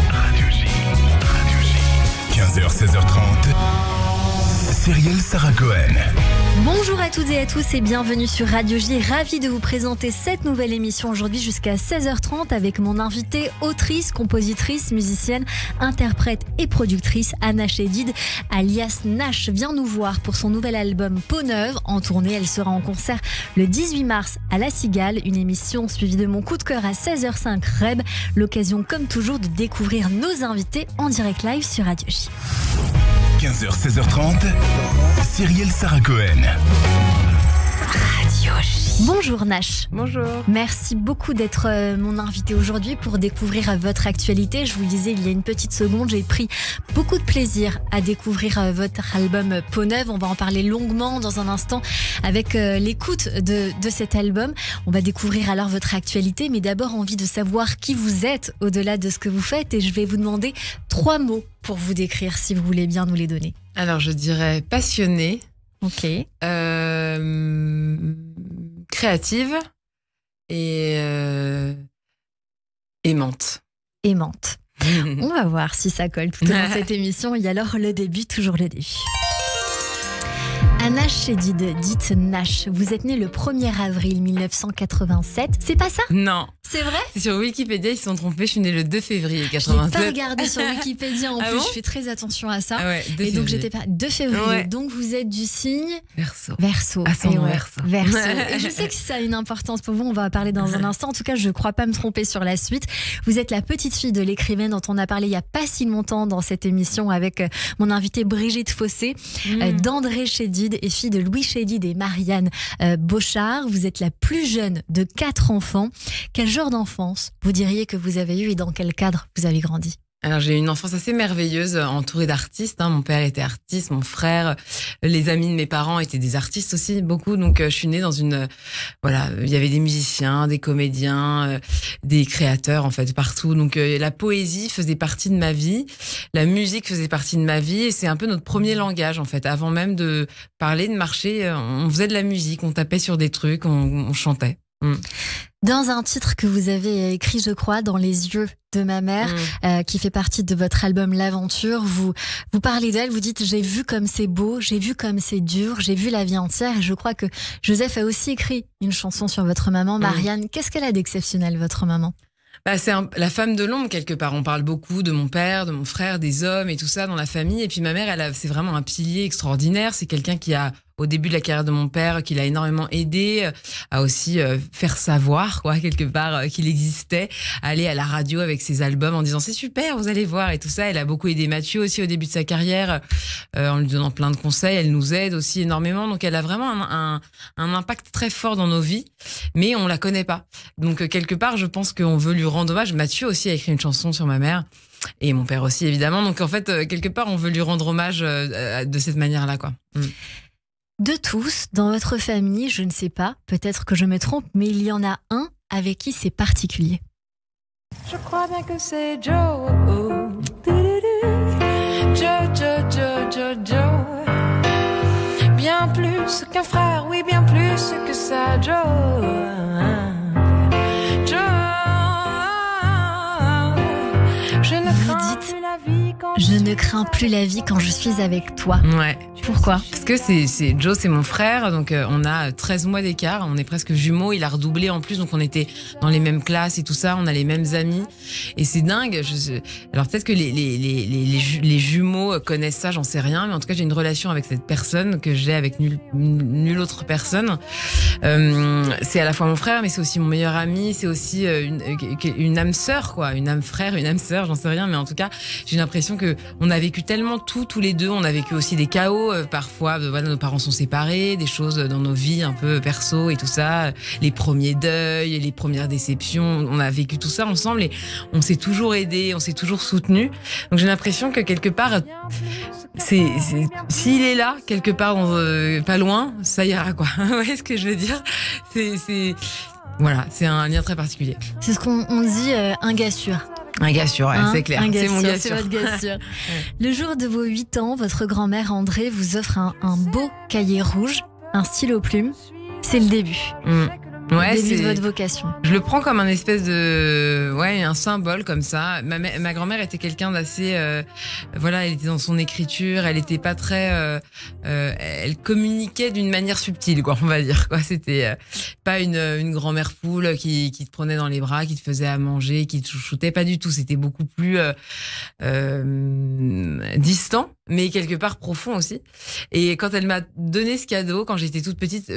Radio J. 15h, 16h30. Cyrielle Sarah Cohen. Bonjour à toutes et à tous et bienvenue sur Radio J. Ravi de vous présenter cette nouvelle émission aujourd'hui jusqu'à 16h30 avec mon invitée, autrice, compositrice, musicienne, interprète et productrice Anna Chédid, alias Nash, vient nous voir pour son nouvel album Peau Neuve. En tournée, elle sera en concert le 18 mars à La Cigale, une émission suivie de mon coup de cœur à 16h05 Reb. L'occasion comme toujours de découvrir nos invités en direct live sur Radio J. 15h, 16h30. Cyrielle Sarah Cohen. Radio J. Bonjour Nash. Bonjour. Merci beaucoup d'être mon invité aujourd'hui pour découvrir votre actualité. Je vous le disais il y a une petite seconde, j'ai pris beaucoup de plaisir à découvrir votre album Peau Neuve. On va en parler longuement dans un instant avec l'écoute de cet album. On va découvrir alors votre actualité, mais d'abord envie de savoir qui vous êtes au-delà de ce que vous faites et je vais vous demander 3 mots pour vous décrire si vous voulez bien nous les donner. Alors je dirais passionnée. Ok. Créative et aimante. Aimante. On va voir si ça colle tout au long de cette émission. Et alors le début, toujours le début. Anna Chédid, dite Nash, vous êtes née le 1er avril 1987. C'est pas ça? Non. C'est vrai? Sur Wikipédia, ils se sont trompés. Je suis née le 2 février Je 87. n'ai pas regardé sur Wikipédia en plus. Bon, je fais très attention à ça. Ah ouais, 2 et donc février. j'étais pas 2 février. Ouais. Donc vous êtes du signe Verseau. Verseau. Ascendant Et Verseau. Verseau. Et je sais que ça a une importance pour vous. On va en parler dans un instant. En tout cas, je ne crois pas me tromper sur la suite. Vous êtes la petite fille de l'écrivaine dont on a parlé il y a pas si longtemps dans cette émission avec mon invitée Brigitte Fossé, d'André Chédid et fille de Louis Chédid et Marianne Beauchard. Vous êtes la plus jeune de 4 enfants. Quel genre d'enfance vous diriez que vous avez eu et dans quel cadre vous avez grandi? Alors j'ai eu une enfance assez merveilleuse, entourée d'artistes. Mon père était artiste, mon frère, les amis de mes parents étaient des artistes aussi, beaucoup. Donc je suis née dans une... Voilà, il y avait des musiciens, des comédiens, des créateurs en fait, partout. Donc la poésie faisait partie de ma vie, la musique faisait partie de ma vie et c'est un peu notre premier langage en fait. Avant même de parler, de marcher, on faisait de la musique, on tapait sur des trucs, on chantait. Dans un titre que vous avez écrit, je crois, Dans les yeux de ma mère, qui fait partie de votre album L'Aventure, vous parlez d'elle, vous dites « J'ai vu comme c'est beau, j'ai vu comme c'est dur, j'ai vu la vie entière ». Et je crois que Joseph a aussi écrit une chanson sur votre maman, Marianne. Qu'est-ce qu'elle a d'exceptionnel, votre maman ? C'est la femme de l'ombre quelque part. On parle beaucoup de mon père, de mon frère, des hommes et tout ça dans la famille. Et puis ma mère, c'est vraiment un pilier extraordinaire. C'est quelqu'un qui a, au début de la carrière de mon père, qui l'a énormément aidé à aussi faire savoir, quoi, quelque part, qu'il existait, aller à la radio avec ses albums en disant c'est super, vous allez voir et tout ça. Elle a beaucoup aidé Mathieu aussi au début de sa carrière en lui donnant plein de conseils. Elle nous aide aussi énormément. Donc elle a vraiment un impact très fort dans nos vies, mais on la connaît pas. Donc quelque part, je pense qu'on veut lui rendre hommage. Mathieu aussi a écrit une chanson sur ma mère. Et mon père aussi, évidemment. Donc en fait, quelque part, on veut lui rendre hommage de cette manière-là, quoi. De tous, dans votre famille, je ne sais pas, peut-être que je me trompe, mais il y en a un avec qui c'est particulier. Je crois bien que c'est Joe. Joe. Bien plus qu'un frère, oui, bien plus que ça, Joe. Je ne crains plus la vie quand je suis avec toi. Ouais. Pourquoi ? Parce que Joe, c'est mon frère, donc on a 13 mois d'écart, on est presque jumeaux, il a redoublé en plus, donc on était dans les mêmes classes et tout ça, on a les mêmes amis, et c'est dingue. Alors peut-être que les jumeaux connaissent ça, j'en sais rien, mais en tout cas j'ai une relation avec cette personne que j'ai avec nulle autre personne. C'est à la fois mon frère, mais c'est aussi mon meilleur ami, c'est aussi une âme sœur, quoi, une âme frère, une âme sœur, j'en sais rien, mais en tout cas j'ai l'impression que on a vécu tellement tous les deux, on a vécu aussi des chaos. Parfois, voilà, nos parents sont séparés, des choses dans nos vies un peu perso et tout ça, les premiers deuils, les premières déceptions, on a vécu tout ça ensemble et on s'est toujours aidés, on s'est toujours soutenus. Donc j'ai l'impression que quelque part, s'il est là, quelque part, pas loin, ça ira, quoi. Vous voyez ce que je veux dire ? Voilà, c'est un lien très particulier. C'est ce qu'on dit, un gars sûr. Un gars sûr, ouais, c'est clair. C'est mon gars sûr. C'est votre gars sûr. Le jour de vos 8 ans, votre grand-mère André vous offre un beau cahier rouge, un stylo plume. C'est le début. le début de votre vocation. Je le prends comme un espèce de, un symbole comme ça. Ma grand-mère était quelqu'un d'assez, elle était dans son écriture, elle était pas très, elle communiquait d'une manière subtile, quoi, on va dire, quoi. C'était pas une grand-mère poule qui te prenait dans les bras, qui te faisait à manger, qui te chouchoutait, pas du tout. C'était beaucoup plus distant, mais quelque part profond aussi. Et quand elle m'a donné ce cadeau, quand j'étais toute petite,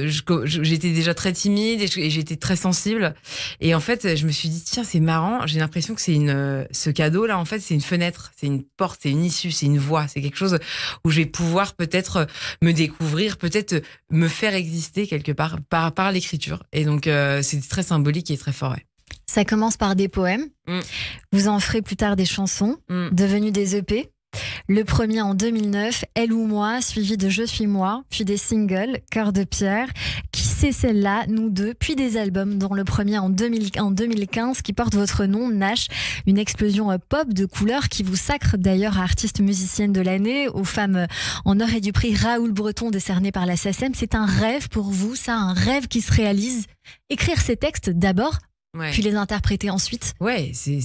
j'étais déjà très timide et j'étais très sensible. Et en fait, je me suis dit, tiens, c'est marrant. J'ai l'impression que ce cadeau-là, en fait, c'est une fenêtre, c'est une porte, c'est une issue, c'est une voie. C'est quelque chose où je vais pouvoir peut-être me découvrir, peut-être me faire exister quelque part par l'écriture. Et donc, c'est très symbolique et très fort. Ouais. Ça commence par des poèmes. Vous en ferez plus tard des chansons, devenues des EP. Le premier en 2009, Elle ou moi, suivi de Je suis moi, puis des singles, Cœur de pierre, Qui c'est celle-là, Nous deux, puis des albums, dont le premier en 2015 qui porte votre nom, Nash, une explosion pop de couleurs qui vous sacre d'ailleurs à artiste musicienne de l'année, aux femmes en or et du prix Raoul Breton décerné par la SACEM. C'est un rêve pour vous, ça, un rêve qui se réalise. Écrire ces textes d'abord, puis les interpréter ensuite. Ouais, c'est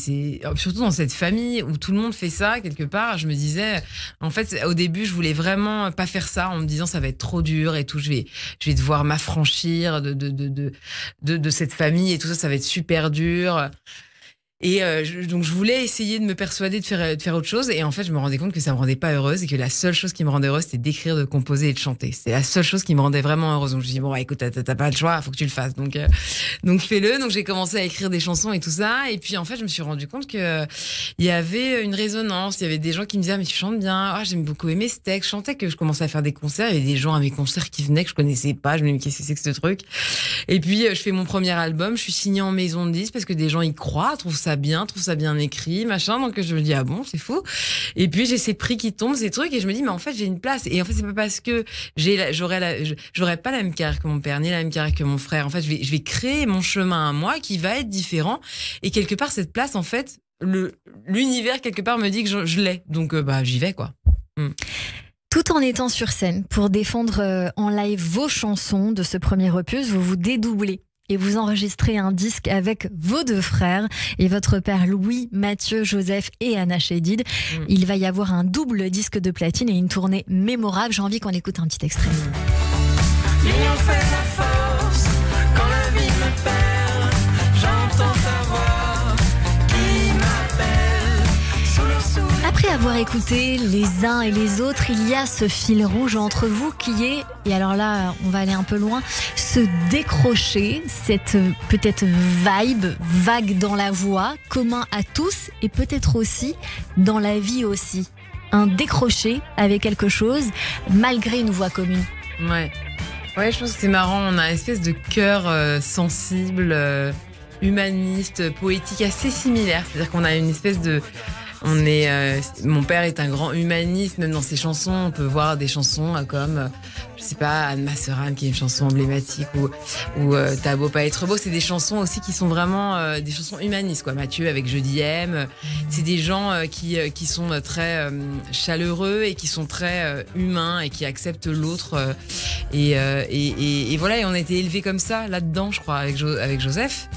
surtout dans cette famille où tout le monde fait ça quelque part. Je me disais, en fait, au début, je voulais vraiment pas faire ça en me disant ça va être trop dur et tout. Je vais devoir m'affranchir de cette famille et tout ça, ça va être super dur. Et donc je voulais essayer de me persuader de faire autre chose, et en fait je me rendais compte que ça me rendait pas heureuse et que la seule chose qui me rendait heureuse c'était d'écrire, de composer et de chanter. C'est la seule chose qui me rendait vraiment heureuse. Donc je me suis dit bon écoute, t'as pas le choix, faut que tu le fasses. Donc fais-le. Donc j'ai commencé à écrire des chansons et tout ça, et puis en fait je me suis rendu compte que il y avait une résonance. Il y avait des gens qui me disaient mais tu chantes bien. J'aime beaucoup aimer ce texte. Je chantais, que je commençais à faire des concerts. Il y avait des gens à mes concerts qui venaient que je connaissais pas. Je me disais mais qu'est-ce que c'est que ce truc. Et puis je fais mon premier album. Je suis signée en maison de disques parce que des gens y croient, trouvent ça bien écrit, machin. Donc je me dis ah bon, c'est fou. Et puis j'ai ces prix qui tombent, ces trucs, et je me dis mais en fait j'ai une place. Et en fait c'est pas parce que j'aurais pas la même carrière que mon père ni la même carrière que mon frère. En fait je vais créer mon chemin à moi qui va être différent, et quelque part cette place, en fait l'univers quelque part me dit que je l'ai. Donc j'y vais quoi. Tout en étant sur scène pour défendre en live vos chansons de ce premier opus, vous vous dédoublez. Et vous enregistrez un disque avec vos deux frères et votre père Louis, Mathieu, Joseph et Anna Chédid. Il va y avoir un double disque de platine et une tournée mémorable. J'ai envie qu'on écoute un petit extrait. L'union fait la force quand la vie me perd. J'entends ta voix qui m'appelle sous le sourire. Après avoir écouté les uns et les autres, il y a ce fil rouge entre vous qui est, et alors là on va aller un peu loin, se décrocher, cette peut-être vibe vague dans la voix, commun à tous et peut-être aussi dans la vie aussi. Un décroché avec quelque chose malgré une voix commune. Ouais, je pense que c'est marrant, on a une espèce de cœur sensible, humaniste, poétique assez similaire. C'est-à-dire qu'on a une espèce de... mon père est un grand humaniste, même dans ses chansons. On peut voir des chansons comme, je sais pas, Anne Masseran, qui est une chanson emblématique, ou T'as beau pas être beau. C'est des chansons aussi qui sont vraiment des chansons humanistes, quoi. Mathieu avec Jeudi aime. C'est des gens qui sont très chaleureux et qui sont très humains et qui acceptent l'autre. Et voilà, et on a été élevés comme ça, là-dedans, je crois, avec Joseph.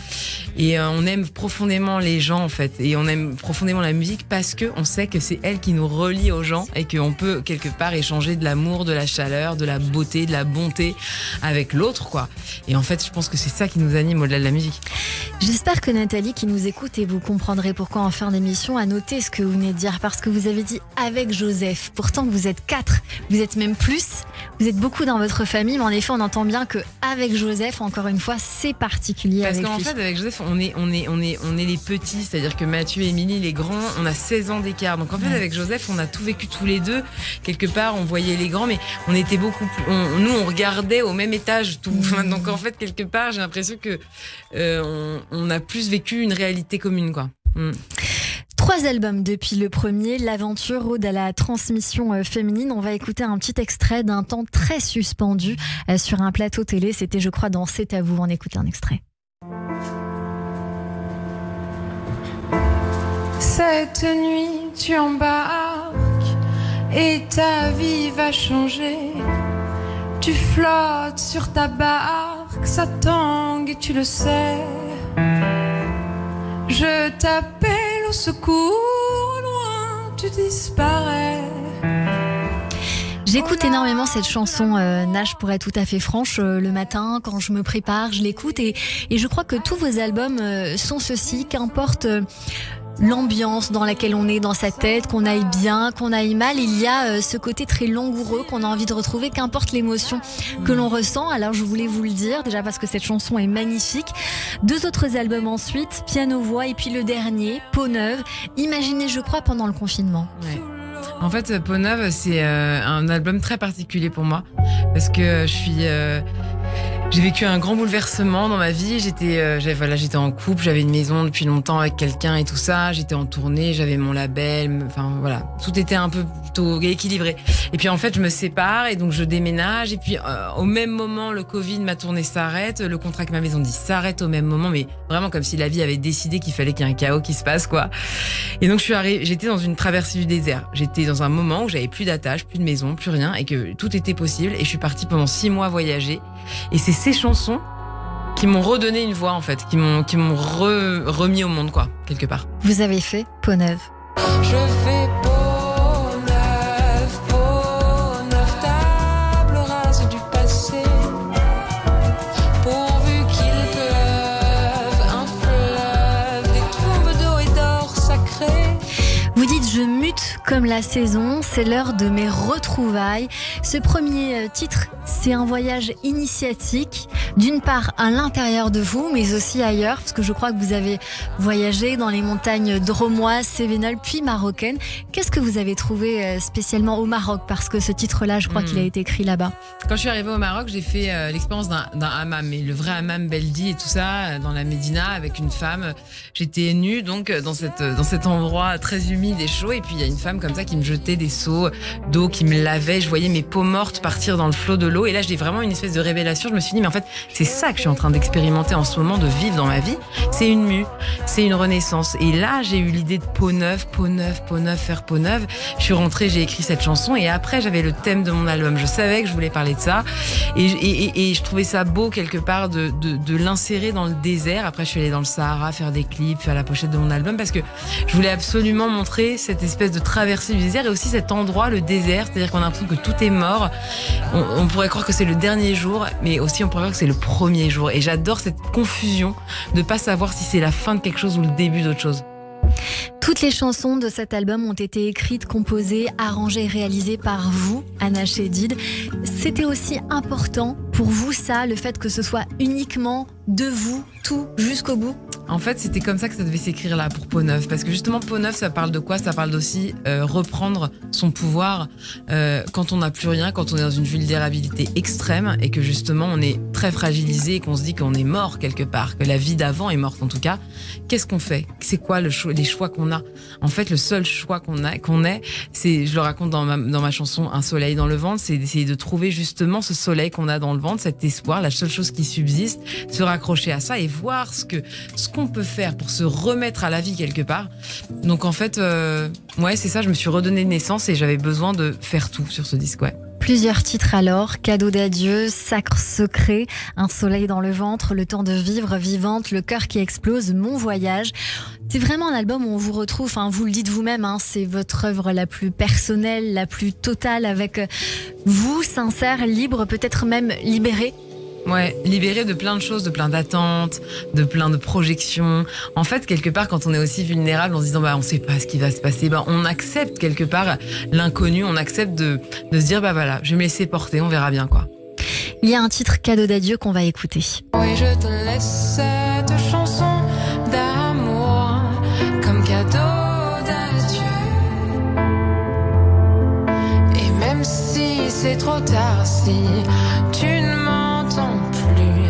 Et on aime profondément les gens, en fait, et on aime profondément la musique parce que on sait que c'est elle qui nous relie aux gens et qu'on peut quelque part échanger de l'amour, de la chaleur, de la beauté, de la bonté avec l'autre, quoi. Et en fait, je pense que c'est ça qui nous anime au-delà de la musique. J'espère que Nathalie, qui nous écoute, et vous comprendrez pourquoi en fin d'émission, a noté ce que vous venez de dire, parce que vous avez dit avec Joseph. Pourtant, vous êtes 4, vous êtes même plus, vous êtes beaucoup dans votre famille, mais en effet, on entend bien que avec Joseph, encore une fois, c'est particulier. Parce avec qu'en lui. fait, avec Joseph, on est les petits, c'est-à-dire que Mathieu et Émilie, les grands, on a 16 ans d'écart. Donc en fait, avec Joseph, on a tout vécu tous les deux. Quelque part, on voyait les grands, mais on était beaucoup plus. Nous, on regardait au même étage tout. Donc en fait, quelque part, j'ai l'impression que on a plus vécu une réalité commune, quoi. 3 albums depuis le premier, l'aventure, ode à la transmission féminine. On va écouter un petit extrait d'un temps très suspendu sur un plateau télé. C'était, je crois, dans C'est à vous. On écoute un extrait. Cette nuit, tu embarques et ta vie va changer. Tu flottes sur ta barque que ça tangue et tu le sais. Je t'appelle au secours, au loin tu disparais. J'écoute énormément cette chanson, Nash, pour être tout à fait franche. Le matin, quand je me prépare, je l'écoute et je crois que tous vos albums sont ceci, qu'importe l'ambiance dans laquelle on est dans sa tête, qu'on aille bien, qu'on aille mal, il y a ce côté très langoureux qu'on a envie de retrouver, qu'importe l'émotion que l'on ressent. Alors je voulais vous le dire, déjà parce que cette chanson est magnifique. 2 autres albums ensuite, Piano-Voix, et puis le dernier, Peau Neuve, imaginé je crois pendant le confinement. Ouais. En fait, Peau Neuve, c'est un album très particulier pour moi parce que j'ai vécu un grand bouleversement dans ma vie. J'étais en couple, j'avais une maison depuis longtemps avec quelqu'un et tout ça. J'étais en tournée, j'avais mon label. Enfin voilà, tout était un peu plutôt équilibré. Et puis en fait, je me sépare et donc je déménage. Et puis au même moment, le Covid, ma tournée s'arrête. Le contrat avec ma maison dit s'arrête au même moment, mais vraiment comme si la vie avait décidé qu'il fallait qu'il y ait un chaos qui se passe, quoi. Et donc j'étais dans une traversée du désert. J'étais dans un moment où j'avais plus d'attache, plus de maison, plus rien, et que tout était possible. Et je suis partie pendant 6 mois voyager. Et c'est ces chansons qui m'ont redonné une voix, en fait, qui m'ont remis au monde, quoi, quelque part. Vous avez fait Peau Neuve. Je fais peau neuve, table rase du passé. Pourvu qu'il pleuve, un fleuve, des tourbes d'eau et d'or sacré. Vous dites je mute comme la saison, c'est l'heure de mes retrouvailles. Ce premier titre, c'est un voyage initiatique, d'une part à l'intérieur de vous, mais aussi ailleurs, parce que je crois que vous avez voyagé dans les montagnes drômoises, cévenoles, puis marocaines. Qu'est-ce que vous avez trouvé spécialement au Maroc? Parce que ce titre-là, je crois qu'il a été écrit là-bas. Quand je suis arrivée au Maroc, j'ai fait l'expérience d'un hammam, et le vrai hammam Beldi et tout ça, dans la Médina, avec une femme. J'étais nue, donc, dans cet endroit très humide et chaud, et puis il y a une femme comme ça qui me jetait des seaux d'eau, qui me lavait. Je voyais mes peaux mortes partir dans le flot de l'eau, et là j'ai vraiment une espèce de révélation. Je me suis dit mais en fait c'est ça que je suis en train d'expérimenter en ce moment, de vivre dans ma vie. C'est une mue, c'est une renaissance. Et là j'ai eu l'idée de peau neuve, faire peau neuve. Je suis rentrée, j'ai écrit cette chanson, et après j'avais le thème de mon album. Je savais que je voulais parler de ça, et je trouvais ça beau quelque part de l'insérer dans le désert. Après je suis allée dans le Sahara faire des clips, faire la pochette de mon album, parce que je voulais absolument montrer cette espèce de traversée du désert, et aussi cet endroit, le désert, c'est-à-dire qu'on a l'impression que tout est mort. On pourrait croire que c'est le dernier jour, mais aussi on pourrait croire que c'est le premier jour. Et j'adore cette confusion de pas savoir si c'est la fin de quelque chose ou le début d'autre chose. Toutes les chansons de cet album ont été écrites, composées, arrangées et réalisées par vous, Anna Chédid. C'était aussi important pour vous, ça, le fait que ce soit uniquement de vous, tout, jusqu'au bout? En fait, c'était comme ça que ça devait s'écrire là pour Peau Neuve, parce que justement Peau Neuve, ça parle de quoi? Ça parle d'aussi reprendre son pouvoir quand on n'a plus rien, quand on est dans une vulnérabilité extrême, et que justement on est très fragilisé, et qu'on se dit qu'on est mort quelque part, que la vie d'avant est morte en tout cas. Qu'est-ce qu'on fait? C'est quoi les choix qu'on a? En fait, le seul choix qu'on ait, c'est, je le raconte dans ma chanson Un soleil dans le ventre, c'est d'essayer de trouver justement ce soleil qu'on a dans le ventre, cet espoir, la seule chose qui subsiste, se raccrocher à ça et voir ce qu'on peut faire pour se remettre à la vie quelque part. Donc en fait, ouais, c'est ça, je me suis redonné naissance et j'avais besoin de faire tout sur ce disque, ouais. Plusieurs titres alors, Cadeau d'adieu, Sacre secret, Un soleil dans le ventre, Le temps de vivre, Vivante, Le cœur qui explose, Mon voyage. C'est vraiment un album où on vous retrouve, hein, vous le dites vous-même, hein, c'est votre œuvre la plus personnelle, la plus totale, avec vous, sincère, libre, peut-être même libéré. Ouais, libéré de plein de choses, de plein d'attentes, de plein de projections. En fait, quelque part, quand on est aussi vulnérable en se disant on sait pas ce qui va se passer, on accepte quelque part l'inconnu, on accepte de se dire voilà, je vais me laisser porter, on verra bien quoi. Il y a un titre Cadeau d'adieu qu'on va écouter. Oui, je te laisse cette chanson d'amour comme cadeau d'adieu. Et même si c'est trop tard, si tu ne m'entends plus,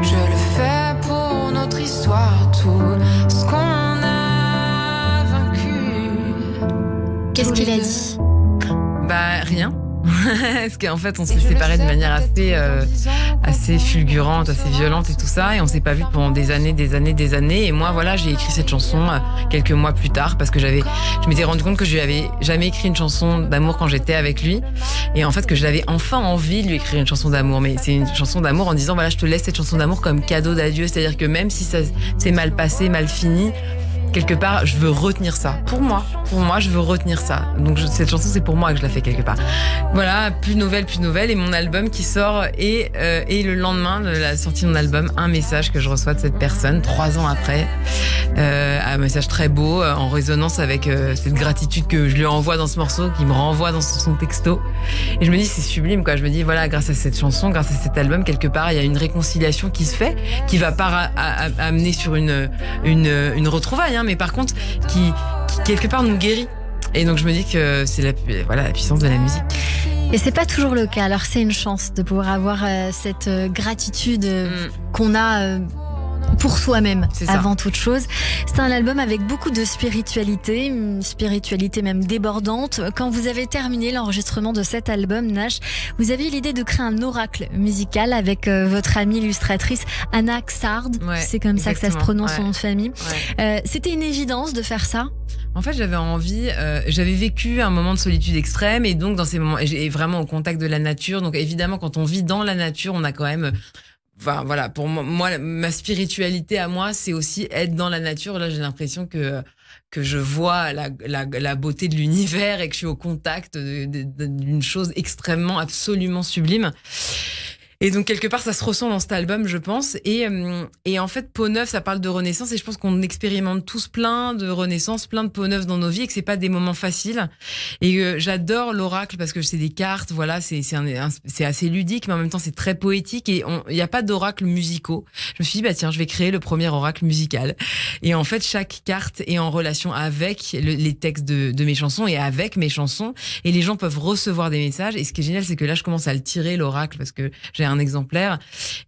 je le fais pour notre histoire, tout ce qu'on a vaincu. Qu'est-ce qu'il a dit? Rien. Parce qu'en fait, on s'est séparés de manière assez fulgurante, assez violente et tout ça. Et on s'est pas vu pendant des années. Et moi, voilà, j'ai écrit cette chanson quelques mois plus tard parce que je m'étais rendu compte que je lui avais jamais écrit une chanson d'amour quand j'étais avec lui. Et en fait, que j'avais enfin envie de lui écrire une chanson d'amour. Mais c'est une chanson d'amour en disant, voilà, je te laisse cette chanson d'amour comme cadeau d'adieu. C'est-à-dire que même si ça s'est mal passé, mal fini, quelque part, je veux retenir ça. Pour moi, je veux retenir ça. Donc cette chanson, c'est pour moi que je la fais quelque part. Voilà, plus de nouvelles. Et mon album qui sort et le lendemain de la sortie de mon album, un message que je reçois de cette personne 3 ans après. Un message très beau, en résonance avec cette gratitude que je lui envoie dans ce morceau, qui me renvoie dans son texto. Et je me dis, c'est sublime, quoi. Je me dis, voilà, grâce à cette chanson, grâce à cet album, quelque part, il y a une réconciliation qui se fait, qui va pas amener sur une retrouvaille, mais par contre, qui quelque part nous guérit. Et donc je me dis que c'est la puissance de la musique. Et c'est pas toujours le cas. Alors c'est une chance de pouvoir avoir cette gratitude qu'on a pour soi-même avant toute chose. C'est un album avec beaucoup de spiritualité, une spiritualité même débordante. Quand vous avez terminé l'enregistrement de cet album, Nash, vous avez eu l'idée de créer un oracle musical avec votre amie illustratrice Anna Xard. Ouais, c'est comme ça que ça se prononce, son nom de famille. Ouais. C'était une évidence de faire ça? En fait, j'avais envie, j'avais vécu un moment de solitude extrême et donc dans ces moments, et vraiment au contact de la nature. Donc évidemment, quand on vit dans la nature, on a quand même... Enfin, voilà, pour moi, ma spiritualité à moi, c'est aussi être dans la nature. Là, j'ai l'impression que je vois la beauté de l'univers et que je suis au contact d'une chose extrêmement, absolument sublime. Et donc, quelque part, ça se ressent dans cet album, je pense. Et en fait, Peau Neuve, ça parle de renaissance. Et je pense qu'on expérimente tous plein de renaissance, plein de peau neuve dans nos vies et que c'est pas des moments faciles. Et j'adore l'oracle parce que c'est des cartes, voilà, c'est assez ludique, mais en même temps, c'est très poétique. Et il n'y a pas d'oracle musicaux. Je me suis dit, bah tiens, je vais créer le premier oracle musical. Et en fait, chaque carte est en relation avec les textes de mes chansons et avec mes chansons. Et les gens peuvent recevoir des messages. Et ce qui est génial, c'est que là, je commence à le tirer, l'oracle, parce que j'ai un exemplaire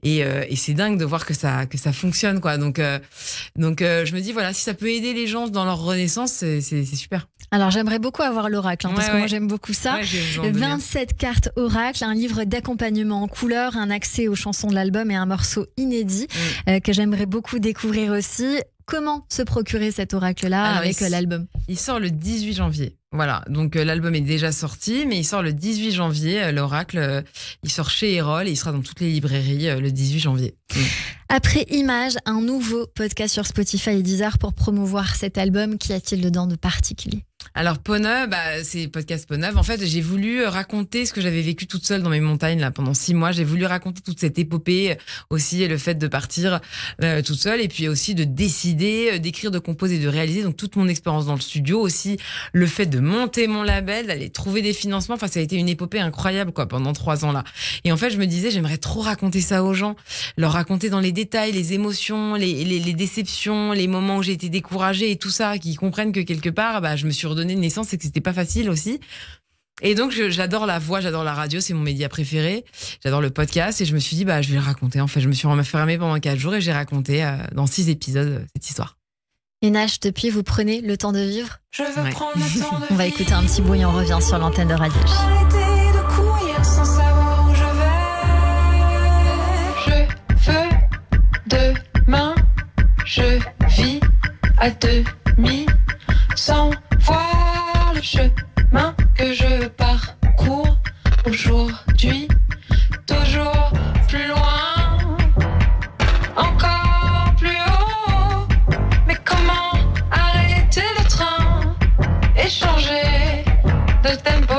et c'est dingue de voir que ça fonctionne, quoi. Donc je me dis, voilà, si ça peut aider les gens dans leur renaissance, c'est super. Alors j'aimerais beaucoup avoir l'oracle, parce que moi j'aime beaucoup ça. 27 cartes oracle, un livre d'accompagnement en couleur, un accès aux chansons de l'album et un morceau inédit que j'aimerais beaucoup découvrir aussi. Comment se procurer cet oracle-là avec l'album? Il sort le 18 janvier. Voilà, donc l'album est déjà sorti, mais il sort le 18 janvier. L'oracle, il sort chez Erol et il sera dans toutes les librairies le 18 janvier. Après Images, un nouveau podcast sur Spotify et Deezer pour promouvoir cet album. Qu'y a-t-il dedans de particulier? Alors Peau Neuve, c'est podcast Peau Neuve. En fait, j'ai voulu raconter ce que j'avais vécu toute seule dans mes montagnes là pendant 6 mois. J'ai voulu raconter toute cette épopée aussi, et le fait de partir toute seule, et puis aussi de décider d'écrire, de composer, de réaliser. Donc toute mon expérience dans le studio, aussi le fait de monter mon label, d'aller trouver des financements. Enfin, ça a été une épopée incroyable, quoi, pendant 3 ans là. Et en fait, je me disais, j'aimerais trop raconter ça aux gens, leur raconter dans les détails, les émotions, les déceptions, les moments où j'ai été découragée et tout ça, qu'ils comprennent que quelque part, je me suis redonné de naissance et que c'était pas facile aussi. Et donc j'adore la voix, j'adore la radio, c'est mon média préféré. J'adore le podcast et je me suis dit, je vais le raconter. En fait, je me suis renfermée pendant 4 jours et j'ai raconté dans 6 épisodes cette histoire. Et Nash, depuis, vous prenez le temps de vivre? Je veux prendre le temps de On va écouter un petit bruit et on revient sur l'antenne de Radio J. Arrêter de courir sans savoir où je vais. Je veux demain, je vis à demi sans voir le chemin que je parcours aujourd'hui, toujours plus loin, encore plus haut. Mais comment arrêter le train et changer de tempo?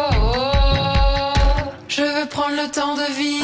Je veux prendre le temps de vivre.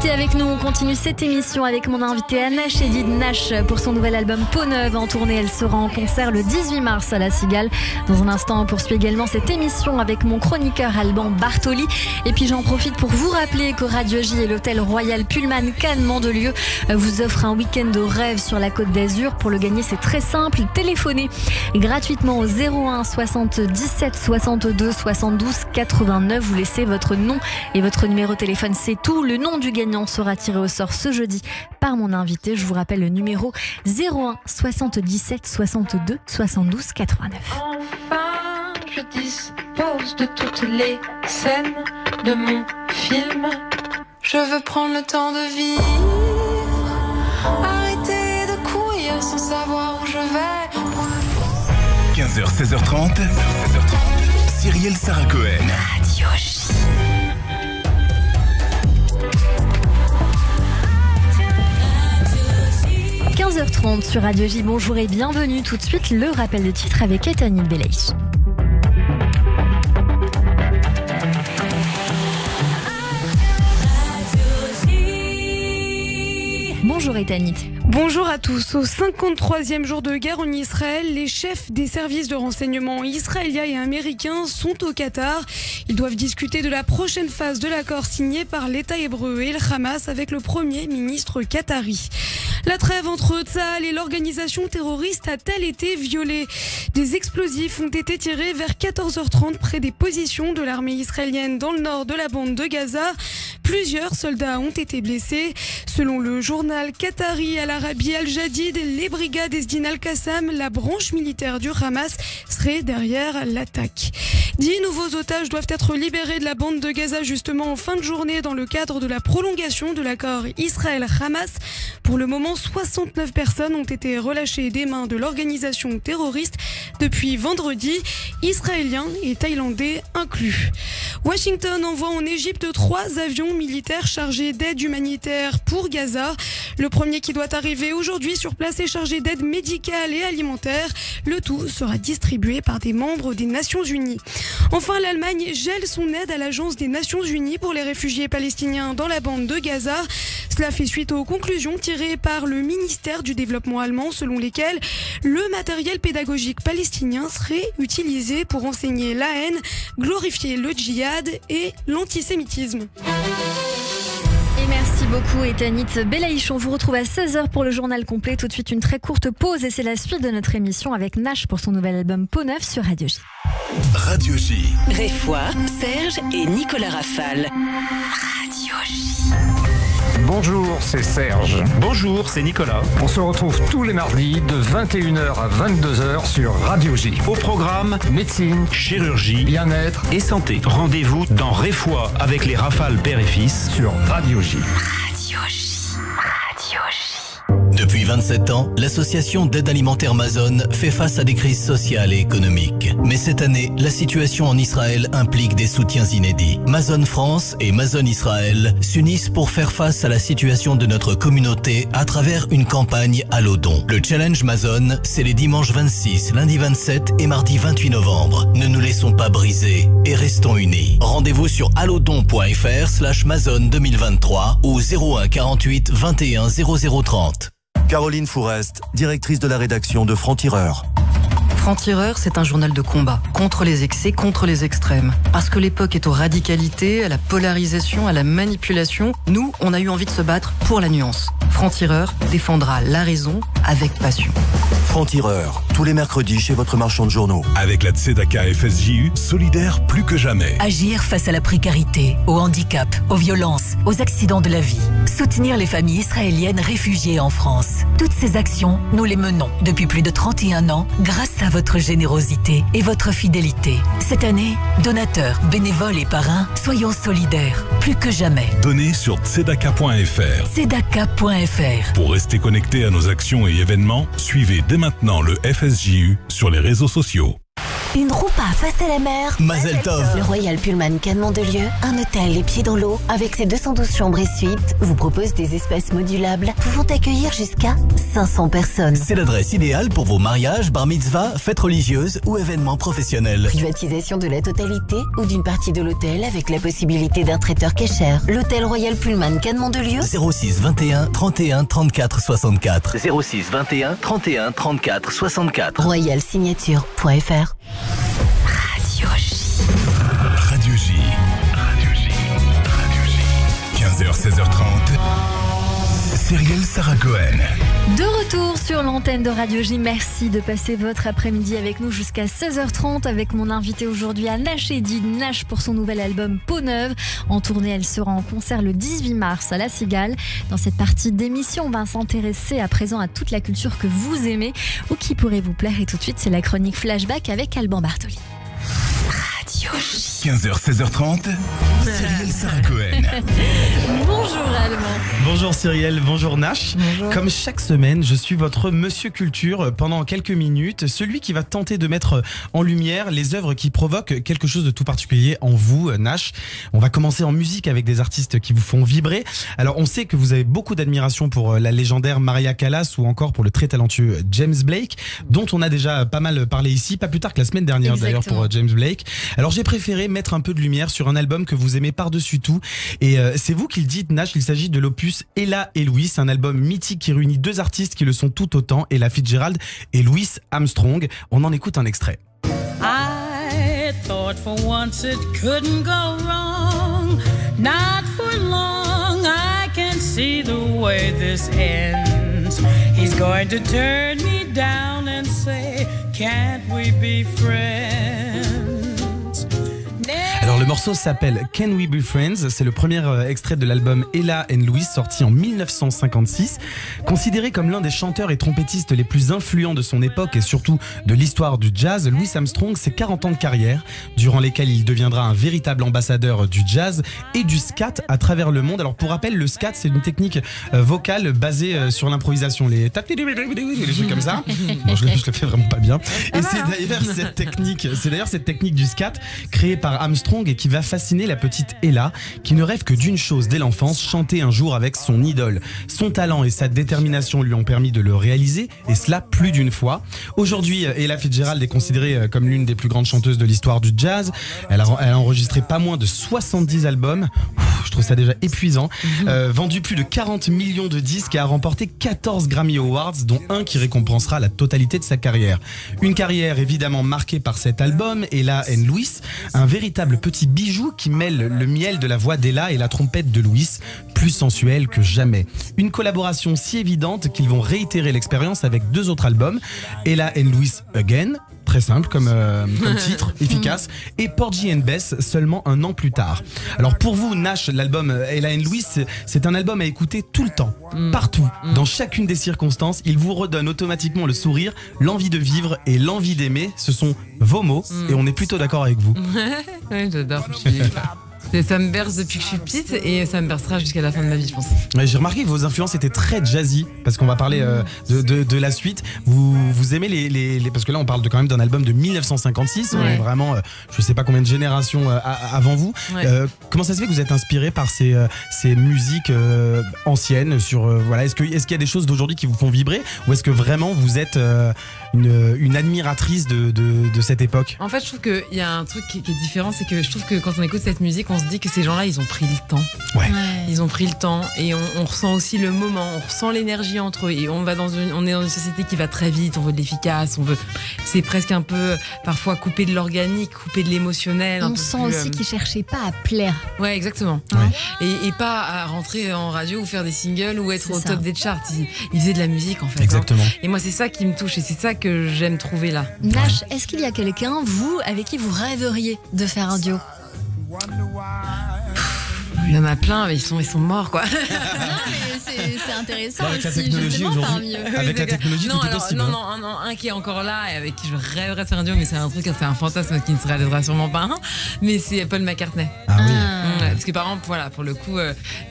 Restez avec nous, on continue cette émission avec mon invité Nash Edith Nash pour son nouvel album Peau Neuve en tournée. Elle sera en concert le 18 mars à la Cigale. Dans un instant, on poursuit également cette émission avec mon chroniqueur Alban Bartoli. Et puis j'en profite pour vous rappeler que Radio J et l'hôtel Royal Pullman Cannes Mandelieu vous offrent un week-end de rêve sur la Côte d'Azur. Pour le gagner, c'est très simple. Téléphonez gratuitement au 01 77 62 72 89. Vous laissez votre nom et votre numéro de téléphone, c'est tout. Le nom du gagnant sera tiré au sort ce jeudi par mon invité. Je vous rappelle le numéro 01 77 62 72 89. Enfin, je dispose de toutes les scènes de mon film. Je veux prendre le temps de vivre, arrêter de courir sans savoir où je vais. 15h, 16h30, Cyrielle Sarah Cohen. Radio J. 15h30 sur Radio J. Bonjour et bienvenue. Tout de suite, le rappel de titre avec Ethanit Belaïch. Bonjour Ethanit. Bonjour à tous. Au 53e jour de guerre en Israël, les chefs des services de renseignement israéliens et américains sont au Qatar. Ils doivent discuter de la prochaine phase de l'accord signé par l'État hébreu et le Hamas avec le Premier ministre qatari. La trêve entre Tsahal et l'organisation terroriste a-t-elle été violée ? Des explosifs ont été tirés vers 14h30 près des positions de l'armée israélienne dans le nord de la bande de Gaza. Plusieurs soldats ont été blessés. Selon le journal qatari Al Arabi Al Jadid, les brigades Esdin Al-Qassam, la branche militaire du Hamas, seraient derrière l'attaque. 10 nouveaux otages doivent être libérés de la bande de Gaza justement en fin de journée dans le cadre de la prolongation de l'accord Israël-Hamas. Pour le moment, 69 personnes ont été relâchées des mains de l'organisation terroriste depuis vendredi, Israéliens et Thaïlandais inclus. Washington envoie en Égypte 3 avions militaires chargés d'aide humanitaire pour Gaza. Le premier qui doit arriver aujourd'hui sur place est chargé d'aide médicale et alimentaire. Le tout sera distribué par des membres des Nations Unies. Enfin, l'Allemagne gèle son aide à l'Agence des Nations Unies pour les réfugiés palestiniens dans la bande de Gaza. Cela fait suite aux conclusions tirées par le ministère du Développement allemand selon lesquelles le matériel pédagogique palestinien serait utilisé pour enseigner la haine, glorifier le djihad et l'antisémitisme. Et merci beaucoup Ethanit Belaïch. On vous retrouve à 16h pour le journal complet. Tout de suite une très courte pause et c'est la suite de notre émission avec Nash pour son nouvel album Peau Neuve sur Radio J. Radio J. Réfoy, Serge et Nicolas Rafale. Radio J. Bonjour, c'est Serge. Bonjour, c'est Nicolas. On se retrouve tous les mardis de 21h à 22h sur Radio J. Au programme, Médecine, chirurgie, bien-être et santé. Rendez-vous dans Réfoy avec les Rafales père et fils sur Radio J. Radio J. Radio J. Depuis 27 ans, l'association d'aide alimentaire Mazone fait face à des crises sociales et économiques. Mais cette année, la situation en Israël implique des soutiens inédits. Mazone France et Mazone Israël s'unissent pour faire face à la situation de notre communauté à travers une campagne Allo Don. Le challenge Mazone, c'est les dimanches 26, lundi 27 et mardi 28 novembre. Ne nous laissons pas briser et restons unis. Rendez-vous sur allodon.fr/Mazone 2023 ou 01 48 21 0030. Caroline Fourest, directrice de la rédaction de Franc-Tireur. Franc-Tireur, c'est un journal de combat, contre les excès, contre les extrêmes. Parce que l'époque est aux radicalités, à la polarisation, à la manipulation, nous, on a eu envie de se battre pour la nuance. Franc-Tireur défendra la raison avec passion. Franc-Tireur, tous les mercredis chez votre marchand de journaux. Avec la Tzedaka FSJU, solidaire plus que jamais. Agir face à la précarité, au handicap, aux violences, aux accidents de la vie. Soutenir les familles israéliennes réfugiées en France. Toutes ces actions, nous les menons depuis plus de 31 ans grâce à votre générosité et votre fidélité. Cette année, donateurs, bénévoles et parrains, soyons solidaires, plus que jamais. Donnez sur tzedaka.fr. Tzedaka.fr. Pour rester connecté à nos actions et événements, suivez dès maintenant le FSJU sur les réseaux sociaux. Une roupa face à la mer. Mazel Tov. Le Royal Pullman Cannes Mandelieu, un hôtel les pieds dans l'eau avec ses 212 chambres et suites, vous propose des espaces modulables pouvant accueillir jusqu'à 500 personnes. C'est l'adresse idéale pour vos mariages, bar mitzvah, fêtes religieuses ou événements professionnels. Privatisation de la totalité ou d'une partie de l'hôtel avec la possibilité d'un traiteur kécher. L'hôtel Royal Pullman Cannes Mandelieu. 06 21 31 34 64. 06 21 31 34 64. Royalsignature.fr. Radio J. 15h, 16h30. Cyrielle Sarah Cohen. De retour sur l'antenne de Radio J. Merci de passer votre après-midi avec nous jusqu'à 16h30 avec mon invité aujourd'hui à Nash Eddy. Nash pour son nouvel album Peau Neuve. En tournée, elle sera en concert le 18 mars à La Cigale. Dans cette partie d'émission, on va s'intéresser à présent à toute la culture que vous aimez ou qui pourrait vous plaire. Et tout de suite, c'est la chronique Flashback avec Alban Bartoli. Radio J. 15h, 16h30. Cyrielle Sarah Cohen. Bonjour Alban. Bonjour Cyrielle, bonjour Nash. Bonjour. Comme chaque semaine, je suis votre Monsieur Culture pendant quelques minutes, celui qui va tenter de mettre en lumière les œuvres qui provoquent quelque chose de tout particulier en vous, Nash. On va commencer en musique avec des artistes qui vous font vibrer. Alors on sait que vous avez beaucoup d'admiration pour la légendaire Maria Callas ou encore pour le très talentueux James Blake, dont on a déjà pas mal parlé ici, pas plus tard que la semaine dernière d'ailleurs pour James Blake. Alors j'ai préféré mettre un peu de lumière sur un album que vous aimez par-dessus tout. Et c'est vous qui le dites, Nash, il s'agit de l'opus Ella et Louis, un album mythique qui réunit deux artistes qui le sont tout autant, Ella Fitzgerald et Louis Armstrong. On en écoute un extrait. I thought for once it couldn't go wrong. Not for long, I can see the way this ends. He's going to turn me down and say, can't we be friends? Alors le morceau s'appelle Can We Be Friends, c'est le premier extrait de l'album Ella and Louis sorti en 1956. Considéré comme l'un des chanteurs et trompettistes les plus influents de son époque et surtout de l'histoire du jazz, Louis Armstrong, c'est 40 ans de carrière durant lesquels il deviendra un véritable ambassadeur du jazz et du scat à travers le monde. Alors pour rappel, le scat c'est une technique vocale basée sur l'improvisation, les trucs comme ça. Bon, je le fais vraiment pas bien. Et c'est d'ailleurs cette technique du scat créée par Armstrong et qui va fasciner la petite Ella qui ne rêve que d'une chose dès l'enfance, chanter un jour avec son idole. Son talent et sa détermination lui ont permis de le réaliser et cela plus d'une fois. Aujourd'hui, Ella Fitzgerald est considérée comme l'une des plus grandes chanteuses de l'histoire du jazz. Elle a enregistré pas moins de 70 albums. Je trouve ça déjà épuisant. Vendu plus de 40 millions de disques et a remporté 14 Grammy Awards, dont un qui récompensera la totalité de sa carrière. Une carrière évidemment marquée par cet album, Ella and Louis, un véritable petit bijou qui mêle le miel de la voix d'Ella et la trompette de Louis, plus sensuelle que jamais. Une collaboration si évidente qu'ils vont réitérer l'expérience avec deux autres albums, Ella and Louis Again, très simple comme titre, efficace, et Porgy and Bess seulement un an plus tard. Alors pour vous, Nash, l'album Ella and Louis, c'est un album à écouter tout le temps, partout, dans chacune des circonstances. Il vous redonne automatiquement le sourire, l'envie de vivre et l'envie d'aimer. Ce sont vos mots et on est plutôt d'accord avec vous. Ouais, j'adore. Ça me berce depuis que je suis petite et ça me bercera jusqu'à la fin de ma vie, je pense. Ouais, j'ai remarqué que vos influences étaient très jazzy parce qu'on va parler de la suite. Vous aimez les parce que là on parle quand même d'un album de 1956. On est vraiment je sais pas combien de générations avant vous. Comment ça se fait que vous êtes inspiré par ces musiques anciennes sur voilà, est-ce qu'il y a des choses d'aujourd'hui qui vous font vibrer ou est-ce que vraiment vous êtes une admiratrice de cette époque? En fait, je trouve qu'il y a un truc qui est différent, c'est que je trouve que quand on écoute cette musique, on se dit que ces gens-là, ils ont pris le temps. Ils ont pris le temps et on ressent aussi le moment, on ressent l'énergie entre eux et on est dans une société qui va très vite, on veut de l'efficace, c'est presque un peu parfois couper de l'organique, couper de l'émotionnel. On sent aussi qu'ils cherchaient pas à plaire. Ouais, exactement. Et pas à rentrer en radio ou faire des singles ou être au top des charts. Ils faisaient de la musique en fait. Exactement. Et moi, c'est ça qui me touche et c'est ça que j'aime trouver là. Nash, est-ce qu'il y a quelqu'un, vous, avec qui vous rêveriez de faire un duo? Il y en a plein, mais ils sont morts quoi. Non, mais c'est intéressant avec aussi. La technologie aujourd'hui, avec la technologie, tout est possible. Non, un qui est encore là et avec qui je rêverais de faire un duo, mais c'est un fantasme qui ne se réalisera sûrement pas. Mais c'est Paul McCartney. Ah oui. Ouais, parce que par exemple, voilà, pour le coup,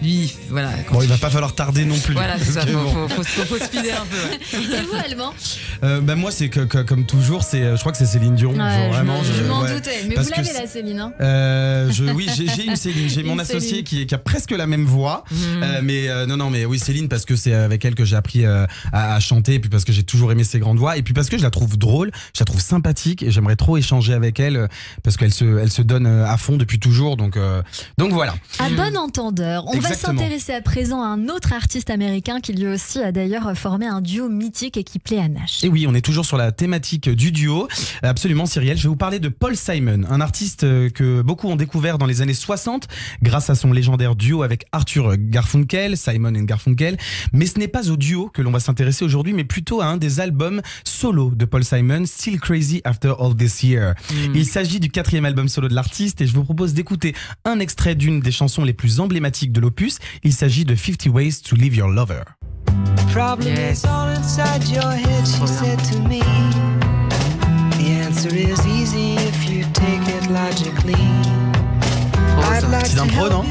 lui, voilà. Bon, il va pas falloir tarder non plus. Voilà, c'est ça. Bon. Faut speeder un peu. Ouais. Et vous, Alban? Moi, c'est que comme toujours, je crois que c'est Céline Dion. Ouais, vraiment, je m'en doutais. Mais parce vous l'avez la Céline, hein? Oui, j'ai une Céline. J'ai mon associé qui a presque la même voix. Mais oui, Céline, parce que c'est avec elle que j'ai appris à chanter, et puis parce que j'ai toujours aimé ses grandes voix, et puis parce que je la trouve drôle, je la trouve sympathique, et j'aimerais trop échanger avec elle parce qu'elle se donne à fond depuis toujours. Donc voilà. À bon entendeur, on Exactement. va s'intéresser à présent à un autre artiste américain qui lui aussi a d'ailleurs formé un duo mythique et qui plaît à Nash. Et oui, on est toujours sur la thématique du duo. Absolument, Cyrielle. Je vais vous parler de Paul Simon, un artiste que beaucoup ont découvert dans les années 60 grâce à son légendaire duo avec Arthur Garfunkel, Simon and Garfunkel. Mais ce n'est pas au duo que l'on va s'intéresser aujourd'hui, mais plutôt à un des albums solo de Paul Simon, Still Crazy After All This Year. Il s'agit du 4e album solo de l'artiste et je vous propose d'écouter un extrait d'une des chansons les plus emblématiques de l'opus. Il s'agit de 50 Ways to Leave Your Lover. Problem is all inside your head, she said to me. The answer is easy if you take it logically. Petite impro, non?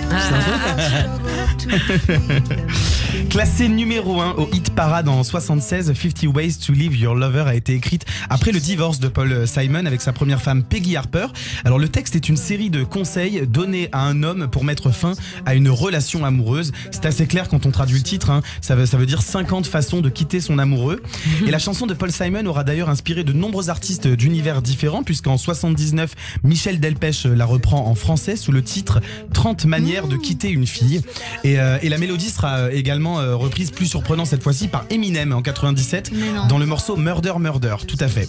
Classée numéro 1 au hit parade en 76, 50 Ways to Leave Your Lover a été écrite après le divorce de Paul Simon avec sa première femme Peggy Harper. Alors le texte est une série de conseils donnés à un homme pour mettre fin à une relation amoureuse. C'est assez clair quand on traduit le titre, hein. Ça veut dire 50 façons de quitter son amoureux. Et la chanson de Paul Simon aura d'ailleurs inspiré de nombreux artistes d'univers différents, puisqu'en 79, Michel Delpech la reprend en français sous le titre 30 manières de quitter une fille. Et la mélodie sera également reprise, plus surprenant cette fois-ci, par Eminem en 97 dans le morceau Murder Murder, tout à fait.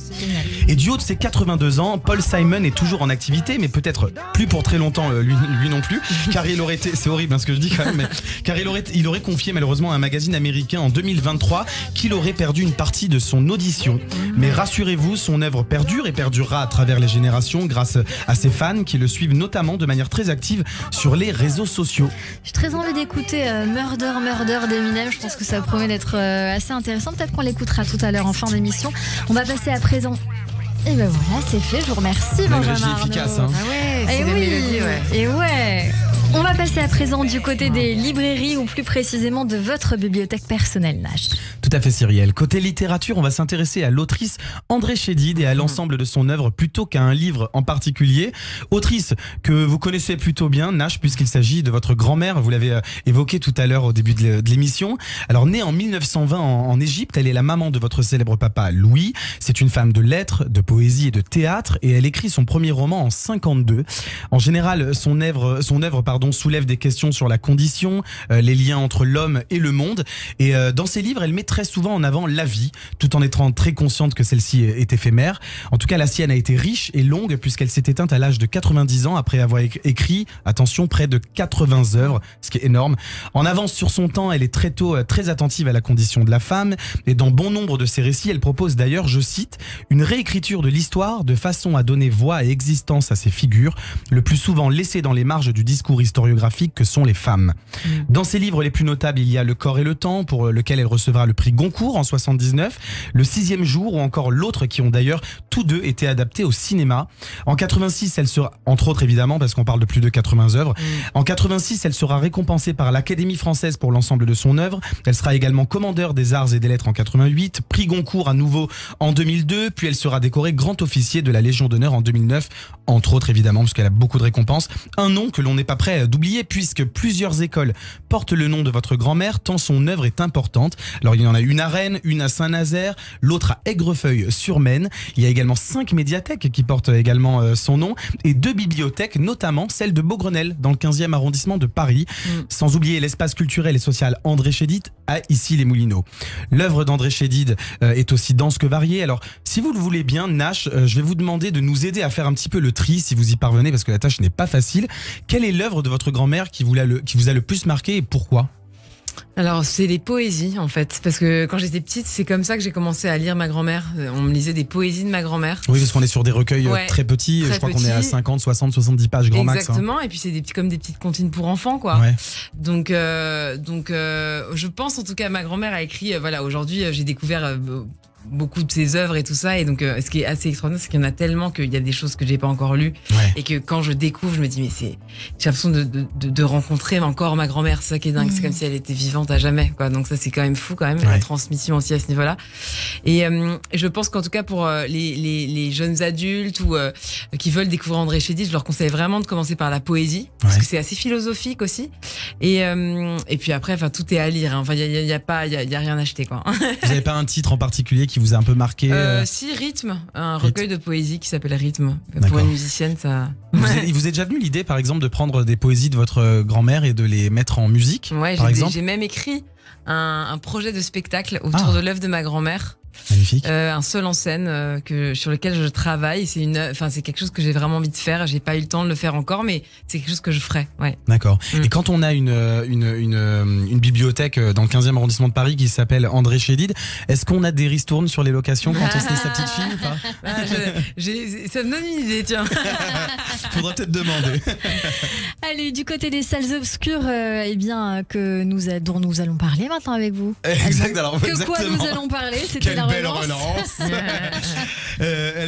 Et du haut de ses 82 ans, Paul Simon est toujours en activité, mais peut-être plus pour très longtemps, lui non plus, car il aurait été, c'est horrible hein, ce que je dis quand même, mais, car il aurait confié malheureusement à un magazine américain en 2023 qu'il aurait perdu une partie de son audition. Mais rassurez-vous, son œuvre perdure et perdurera à travers les générations grâce à ses fans qui le suivent notamment de manière très active sur les réseaux sociaux. J'ai très envie d'écouter Murder Murder d'Eminem. Je pense que ça promet d'être assez intéressant. Peut-être qu'on l'écoutera tout à l'heure en fin d'émission. On va passer à présent. Et ben voilà, c'est fait. Je vous remercie, Benjamin Arnault. Efficace, hein. Ah ouais, c'est des mélodies, ouais. Et ouais. On va passer à présent du côté des librairies, ou plus précisément de votre bibliothèque personnelle, Nash. Tout à fait, Cyrielle. Côté littérature, on va s'intéresser à l'autrice André Chédid et à l'ensemble de son œuvre plutôt qu'à un livre en particulier. Autrice que vous connaissez plutôt bien, Nash, puisqu'il s'agit de votre grand-mère. Vous l'avez évoqué tout à l'heure au début de l'émission. Alors, née en 1920 en Égypte, elle est la maman de votre célèbre papa Louis. C'est une femme de lettres, de poésie et de théâtre, et elle écrit son premier roman en 52. En général, son œuvre soulève des questions sur la condition, les liens entre l'homme et le monde. Et dans ses livres, elle met très souvent en avant la vie, tout en étant très consciente que celle-ci est éphémère. En tout cas, la sienne a été riche et longue, puisqu'elle s'est éteinte à l'âge de 90 ans après avoir écrit, attention, près de 80 œuvres, ce qui est énorme. En avance sur son temps, elle est très tôt très attentive à la condition de la femme, et dans bon nombre de ses récits, elle propose d'ailleurs, je cite, une réécriture de l'histoire de façon à donner voix et existence à ces figures, le plus souvent laissées dans les marges du discours historiographique que sont les femmes. Dans ses livres les plus notables, il y a Le corps et le temps, pour lequel elle recevra le prix Goncourt en 79, Le 6e jour ou encore L'autre, qui ont d'ailleurs tous deux été adaptés au cinéma. En 86, elle sera, entre autres évidemment, parce qu'on parle de plus de 80 œuvres, en 86, elle sera récompensée par l'Académie française pour l'ensemble de son œuvre. Elle sera également commandeur des arts et des lettres en 88, prix Goncourt à nouveau en 2002, puis elle sera décorée grand officier de la Légion d'honneur en 2009, entre autres évidemment, parce qu'elle a beaucoup de récompenses. Un nom que l'on n'est pas prêt d'oublier, puisque plusieurs écoles portent le nom de votre grand-mère, tant son œuvre est importante. Alors il y en a une à Rennes, une à Saint-Nazaire, l'autre à Aigrefeuille-sur-Maine. Il y a également 5 médiathèques qui portent également son nom, et 2 bibliothèques, notamment celle de Beaugrenelle, dans le 15e arrondissement de Paris. Sans oublier l'espace culturel et social André Chédid à Issy-les-Moulineaux. L'œuvre d'André Chédid est aussi dense que variée. Alors, si vous le voulez bien, Nash, je vais vous demander de nous aider à faire un petit peu le tri, si vous y parvenez, parce que la tâche n'est pas facile. Quelle est l'œuvre de votre grand-mère qui vous a le plus marqué, et pourquoi ? Alors, c'est les poésies, en fait. Parce que quand j'étais petite, c'est comme ça que j'ai commencé à lire ma grand-mère. On me lisait des poésies de ma grand-mère. Oui, parce qu'on est sur des recueils très petits. Je crois qu'on est à 50, 60, 70 pages grand max. Exactement. Et puis, c'est comme des petites comptines pour enfants, quoi. Ouais. Donc, je pense, en tout cas, ma grand-mère a écrit, voilà, aujourd'hui, j'ai découvert beaucoup de ses œuvres et tout ça. Et donc, ce qui est assez extraordinaire, c'est qu'il y en a tellement qu'il y a des choses que j'ai pas encore lues. Et que quand je découvre, je me dis, mais j'ai l'impression de rencontrer encore ma grand-mère. C'est ça qui est dingue. C'est comme si elle était vivante à jamais, quoi. Donc ça, c'est quand même fou, quand même, la transmission aussi à ce niveau-là. Et je pense qu'en tout cas, pour les jeunes adultes ou qui veulent découvrir André Chédid, je leur conseille vraiment de commencer par la poésie, parce que c'est assez philosophique aussi. Et puis après, enfin, tout est à lire. Hein. Enfin, il y a rien à acheter, quoi. Vous n'avez pas un titre en particulier qui vous a un peu marqué Si, Rythme, un recueil de poésie qui s'appelle Rythme. Pour une musicienne, ça. Il vous est déjà venu l'idée, par exemple, de prendre des poésies de votre grand-mère et de les mettre en musique, par exemple? J'ai même écrit un projet de spectacle autour de l'œuvre de ma grand-mère. Magnifique. Un seul en scène sur lequel je travaille. C'est quelque chose que j'ai vraiment envie de faire. J'ai pas eu le temps de le faire encore, mais c'est quelque chose que je ferai. Ouais. D'accord. Et quand on a une bibliothèque dans le 15e arrondissement de Paris qui s'appelle André Chédid, est-ce qu'on a des ristournes sur les locations quand on se met sa petite fille ou pas? Ça me donne une idée, tiens. Faudra peut-être demander. Allez, du côté des salles obscures, dont nous allons parler maintenant avec vous. Exactement. Quoi nous allons parler? C'était la belle relance.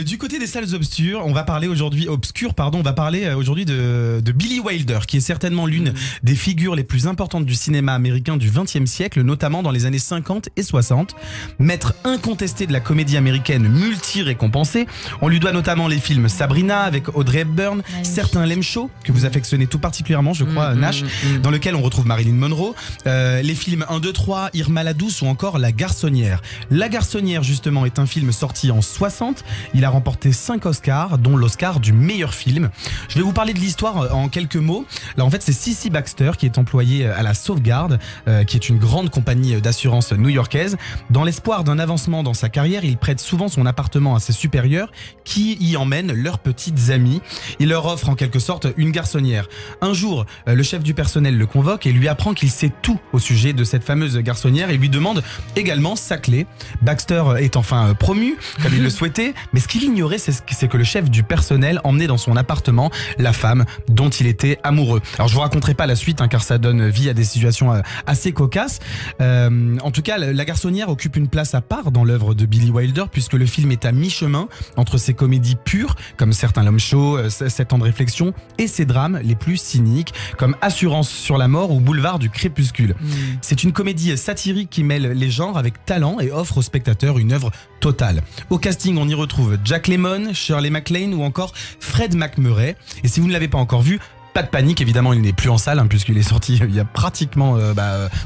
Du côté des salles obscures, on va parler aujourd'hui de Billy Wilder, qui est certainement l'une des figures les plus importantes du cinéma américain du XXe siècle, notamment dans les années 50 et 60. Maître incontesté de la comédie américaine multi-récompensée, on lui doit notamment les films Sabrina avec Audrey Hepburn, Certains l'aiment chaud, que vous affectionnez tout particulièrement, je crois, Nash, dans lequel on retrouve Marilyn Monroe, les films 1, 2, 3, Irma la douce ou encore La garçonnière. La garçonnière, justement, est un film sorti en 60. Il a remporté 5 Oscars, dont l'Oscar du meilleur film. Je vais vous parler de l'histoire en quelques mots. Là, en fait, c'est Cissy Baxter qui est employée à la Sauvegarde, qui est une grande compagnie d'assurance new-yorkaise. Dans l'espoir d'un avancement dans sa carrière, il prête souvent son appartement à ses supérieurs qui y emmènent leurs petites amies. Il leur offre en quelque sorte une garçonnière. Un jour, le chef du personnel le convoque et lui apprend qu'il sait tout au sujet de cette fameuse garçonnière et lui demande également sa clé. Baxter est enfin promu, comme il le souhaitait, mais ce qu'il ignorait, c'est que le chef du personnel emmenait dans son appartement la femme dont il était amoureux. Alors je vous raconterai pas la suite, car ça donne vie à des situations assez cocasses. En tout cas, la garçonnière occupe une place à part dans l'œuvre de Billy Wilder, puisque le film est à mi-chemin entre ses comédies pures, comme Certains l'aiment chaud, 7 ans de réflexion, et ses drames les plus cyniques, comme Assurance sur la mort ou Boulevard du crépuscule. C'est une comédie satirique qui mêle les genres avec talent et offre au spectateur une œuvre totale. Au casting, on y retrouve Jack Lemmon, Shirley MacLaine ou encore Fred MacMurray. Et si vous ne l'avez pas encore vu, pas de panique, évidemment, il n'est plus en salle, puisqu'il est sorti il y a pratiquement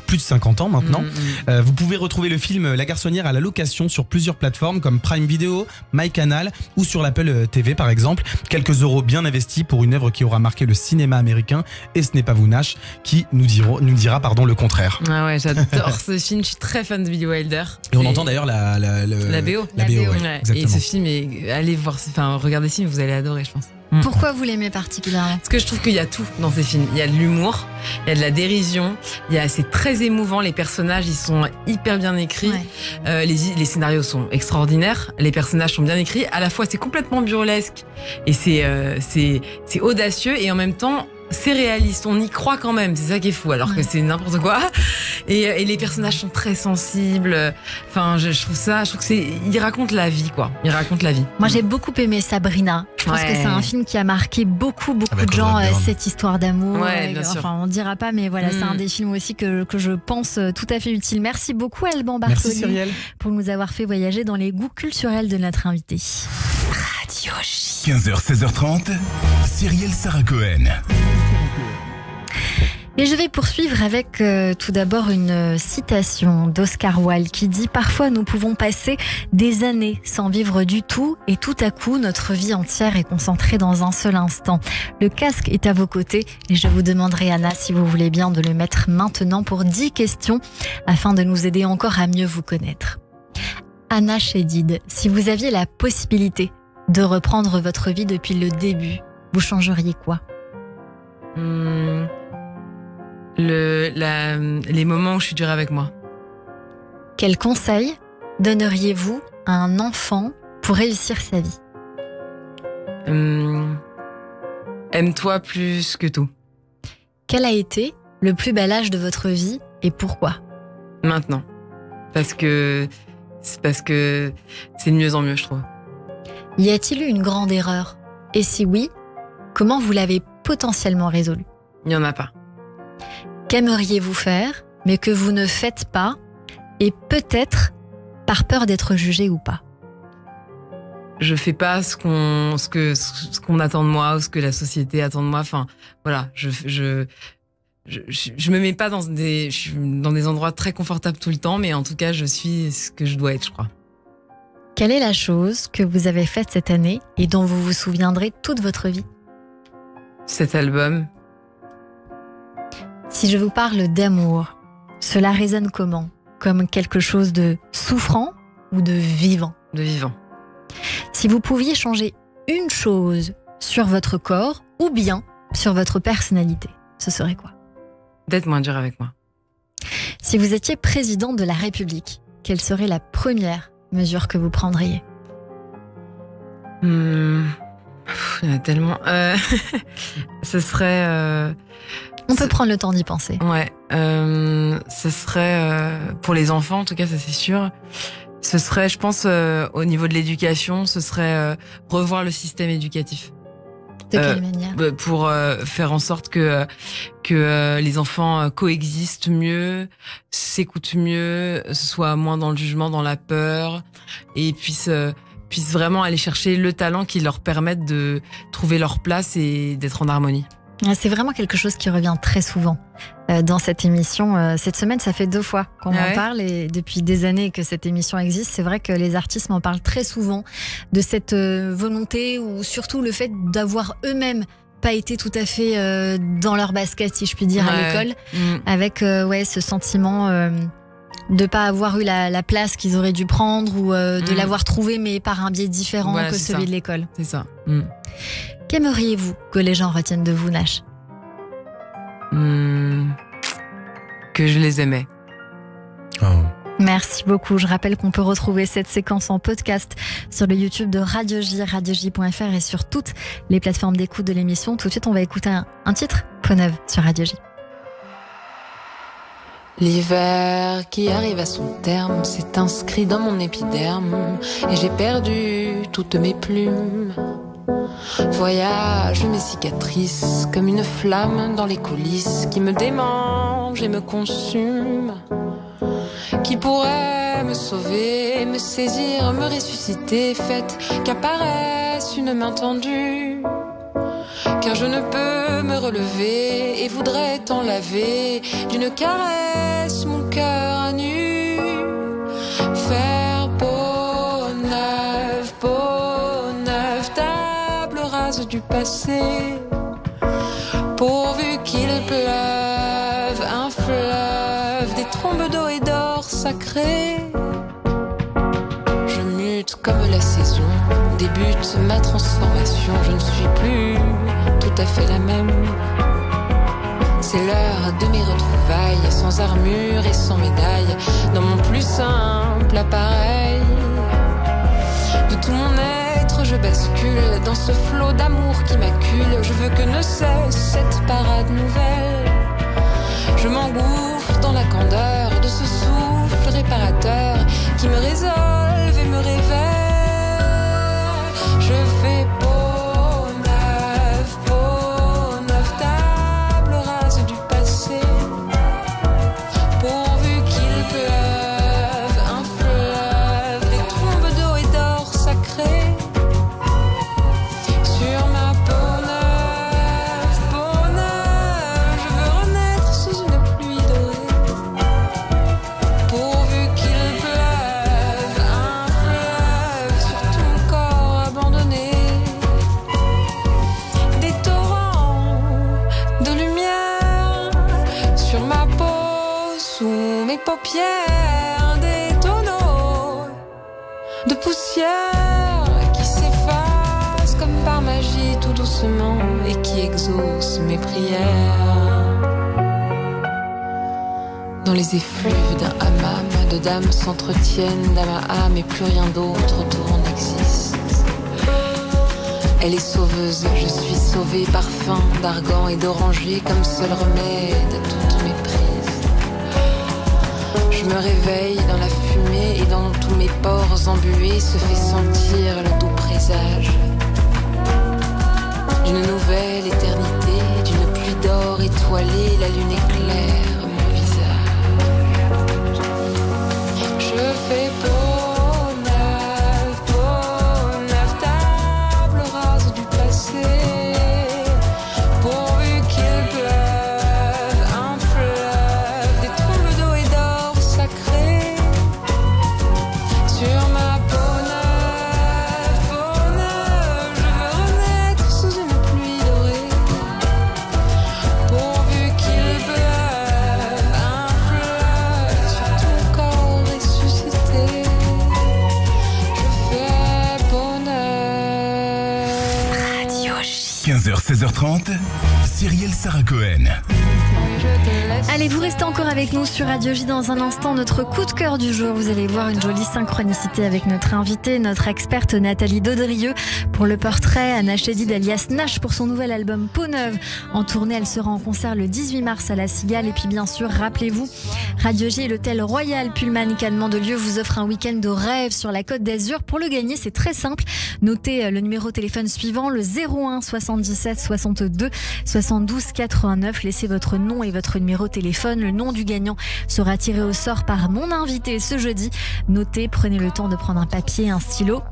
plus de 50 ans maintenant. Vous pouvez retrouver le film La garçonnière à la location sur plusieurs plateformes comme Prime Video, MyCanal ou sur l'Apple TV par exemple. Quelques euros bien investis pour une œuvre qui aura marqué le cinéma américain, et ce n'est pas vous, Nash, qui nous dira le contraire. Ah ouais, j'adore ce film, je suis très fan de Billy Wilder. Et on entend d'ailleurs la BO. La BO, ouais, et ce film, allez voir, regardez ce film, vous allez adorer, je pense. Pourquoi vous l'aimez particulièrement? Parce que je trouve qu'il y a tout dans ces films. Il y a de l'humour, il y a de la dérision, c'est très émouvant. Les personnages, ils sont hyper bien écrits. Les scénarios sont extraordinaires. Les personnages sont bien écrits. À la fois, c'est complètement burlesque et c'est audacieux, et en même temps, c'est réaliste, on y croit quand même, c'est ça qui est fou, alors que c'est n'importe quoi. Et les personnages sont très sensibles. Enfin, je trouve que il raconte la vie, quoi. Il raconte la vie. Moi, j'ai beaucoup aimé Sabrina. Je pense que c'est un film qui a marqué beaucoup de gens, cette histoire d'amour. Bien sûr. Enfin, on dira pas, mais voilà, c'est un des films aussi que je pense tout à fait utile. Merci beaucoup, Alban Bartoli, pour nous avoir fait voyager dans les goûts culturels de notre invité. Radio J. 15h, 16h30, Cyrielle Sarah Cohen. Et je vais poursuivre avec tout d'abord une citation d'Oscar Wilde qui dit « Parfois nous pouvons passer des années sans vivre du tout et tout à coup notre vie entière est concentrée dans un seul instant. Le casque est à vos côtés et je vous demanderai, Anna, si vous voulez bien, de le mettre maintenant pour 10 questions afin de nous aider encore à mieux vous connaître. Anna Chédid, si vous aviez la possibilité de reprendre votre vie depuis le début, vous changeriez quoi ? Les moments où je suis dure avec moi. Quel conseil donneriez-vous à un enfant pour réussir sa vie ? Aime-toi plus que tout. Quel a été le plus bel âge de votre vie et pourquoi ? Maintenant. Parce que C'est parce que c'est de mieux en mieux, je trouve. Y a-t-il eu une grande erreur? Et si oui, comment vous l'avez potentiellement résolue? Il n'y en a pas. Qu'aimeriez-vous faire, mais que vous ne faites pas, et peut-être par peur d'être jugé ou pas? Je fais pas ce qu'on attend de moi ou ce que la société attend de moi. Enfin, voilà, je me mets pas je suis dans des endroits très confortables tout le temps, mais en tout cas, je suis ce que je dois être, je crois. Quelle est la chose que vous avez faite cette année et dont vous vous souviendrez toute votre vie? Cet album. Si je vous parle d'amour, cela résonne comment? Comme quelque chose de souffrant ou de vivant? De vivant. Si vous pouviez changer une chose sur votre corps ou bien sur votre personnalité, ce serait quoi? D'être moins dur avec moi. Si vous étiez président de la République, quelle serait la première mesure que vous prendriez? Il y en a tellement. Ce serait. On peut prendre le temps d'y penser. Ouais. Ce serait pour les enfants, en tout cas, ça c'est sûr. Ce serait, je pense, au niveau de l'éducation, ce serait revoir le système éducatif. De quelle manière? Pour faire en sorte que les enfants coexistent mieux, s'écoutent mieux, soient moins dans le jugement, dans la peur, et puissent vraiment aller chercher le talent qui leur permette de trouver leur place et d'être en harmonie. C'est vraiment quelque chose qui revient très souvent dans cette émission. Cette semaine, ça fait 2 fois qu'on en parle et depuis des années que cette émission existe. C'est vrai que les artistes m'en parlent très souvent de cette volonté ou surtout le fait d'avoir eux-mêmes pas été tout à fait dans leur basket, si je puis dire, à l'école, avec ce sentiment de pas avoir eu la place qu'ils auraient dû prendre ou de l'avoir trouvé mais par un biais différent que celui de l'école. C'est ça. Qu'aimeriez-vous que les gens retiennent de vous, Nash? Que je les aimais. Merci beaucoup. Je rappelle qu'on peut retrouver cette séquence en podcast sur le YouTube de Radio J, radioj.fr et sur toutes les plateformes d'écoute de l'émission. Tout de suite, on va écouter un titre, Peau neuve, sur Radio J. L'hiver qui arrive à son terme s'est inscrit dans mon épiderme et j'ai perdu toutes mes plumes. Voyage mes cicatrices comme une flamme dans les coulisses qui me démange et me consume. Qui pourrait me sauver, me saisir, me ressusciter, faites qu'apparaisse une main tendue. Car je ne peux me relever et voudrais t'en laver d'une caresse mon cœur à nu. Faire peau neuve, table rase du passé. Pourvu qu'il pleuve, un fleuve, des trombes d'eau et d'or sacré. Je mute comme la saison, débute ma transformation. Je ne suis plus tout à fait la même. C'est l'heure de mes retrouvailles, sans armure et sans médaille, dans mon plus simple appareil. De tout mon être je bascule dans ce flot d'amour qui m'accule. Je veux que ne cesse cette parade nouvelle. Je m'engouffre dans la candeur de ce souffle réparateur qui me résolve et me révèle. Je fais peau neuve, table rase du passé. Pourvu qu'il pleuve, un fleuve, des trombes d'eau et d'or sacré. Sur ma peau neuve, je veux renaître sous une pluie dorée. Pourvu qu'il pleuve, un fleuve sur tout mon corps abandonné. Des torrents de lumière sur ma peau, sous mes paupières. Des tonneaux de poussière qui s'effacent comme par magie tout doucement et qui exaucent mes prières. Dans les effluves d'un hammam, deux dames s'entretiennent d'âme à âme et plus rien d'autre autour n'existe. Elle est sauveuse, je suis sauvée, parfum d'argan et d'oranger comme seul remède à toutes mes prises. Je me réveille dans la fumée enfumée et dans tous mes pores embués se fait sentir le doux présage d'une nouvelle éternité, d'une pluie d'or étoilée, la lune éclaire mon visage. Je fais peau neuve, table rase du passé, pourvu qu'il pleuve un fleuve, des trombes d'eau et d'or sacré sur ma peau neuve, je veux renaître sous une pluie dorée, pourvu qu'il pleuve un fleuve sur ton corps ressuscité. Je fais peau neuve. Radio J. 15h, 16h30, Cyrielle Sarah Cohen. Allez, vous restez encore avec nous sur Radio J. Dans un instant, notre coup de cœur du jour. Vous allez voir une jolie synchronicité avec notre invitée, notre experte Nathalie Daudrieux pour le portrait. Anna Chédid alias Nash pour son nouvel album Peau Neuve. En tournée, elle sera en concert le 18 mars à la Cigale. Et puis bien sûr, rappelez-vous, Radio J et l'hôtel Royal Pullman Cannes Mandelieu vous offrent un week-end de rêve sur la Côte d'Azur. Pour le gagner, c'est très simple. Notez le numéro de téléphone suivant, le 01 77 62 72 89. Laissez votre nom et votre numéro de téléphone. Le nom du gagnant sera tiré au sort par mon invité ce jeudi. Notez, prenez le temps de prendre un papier et un stylo.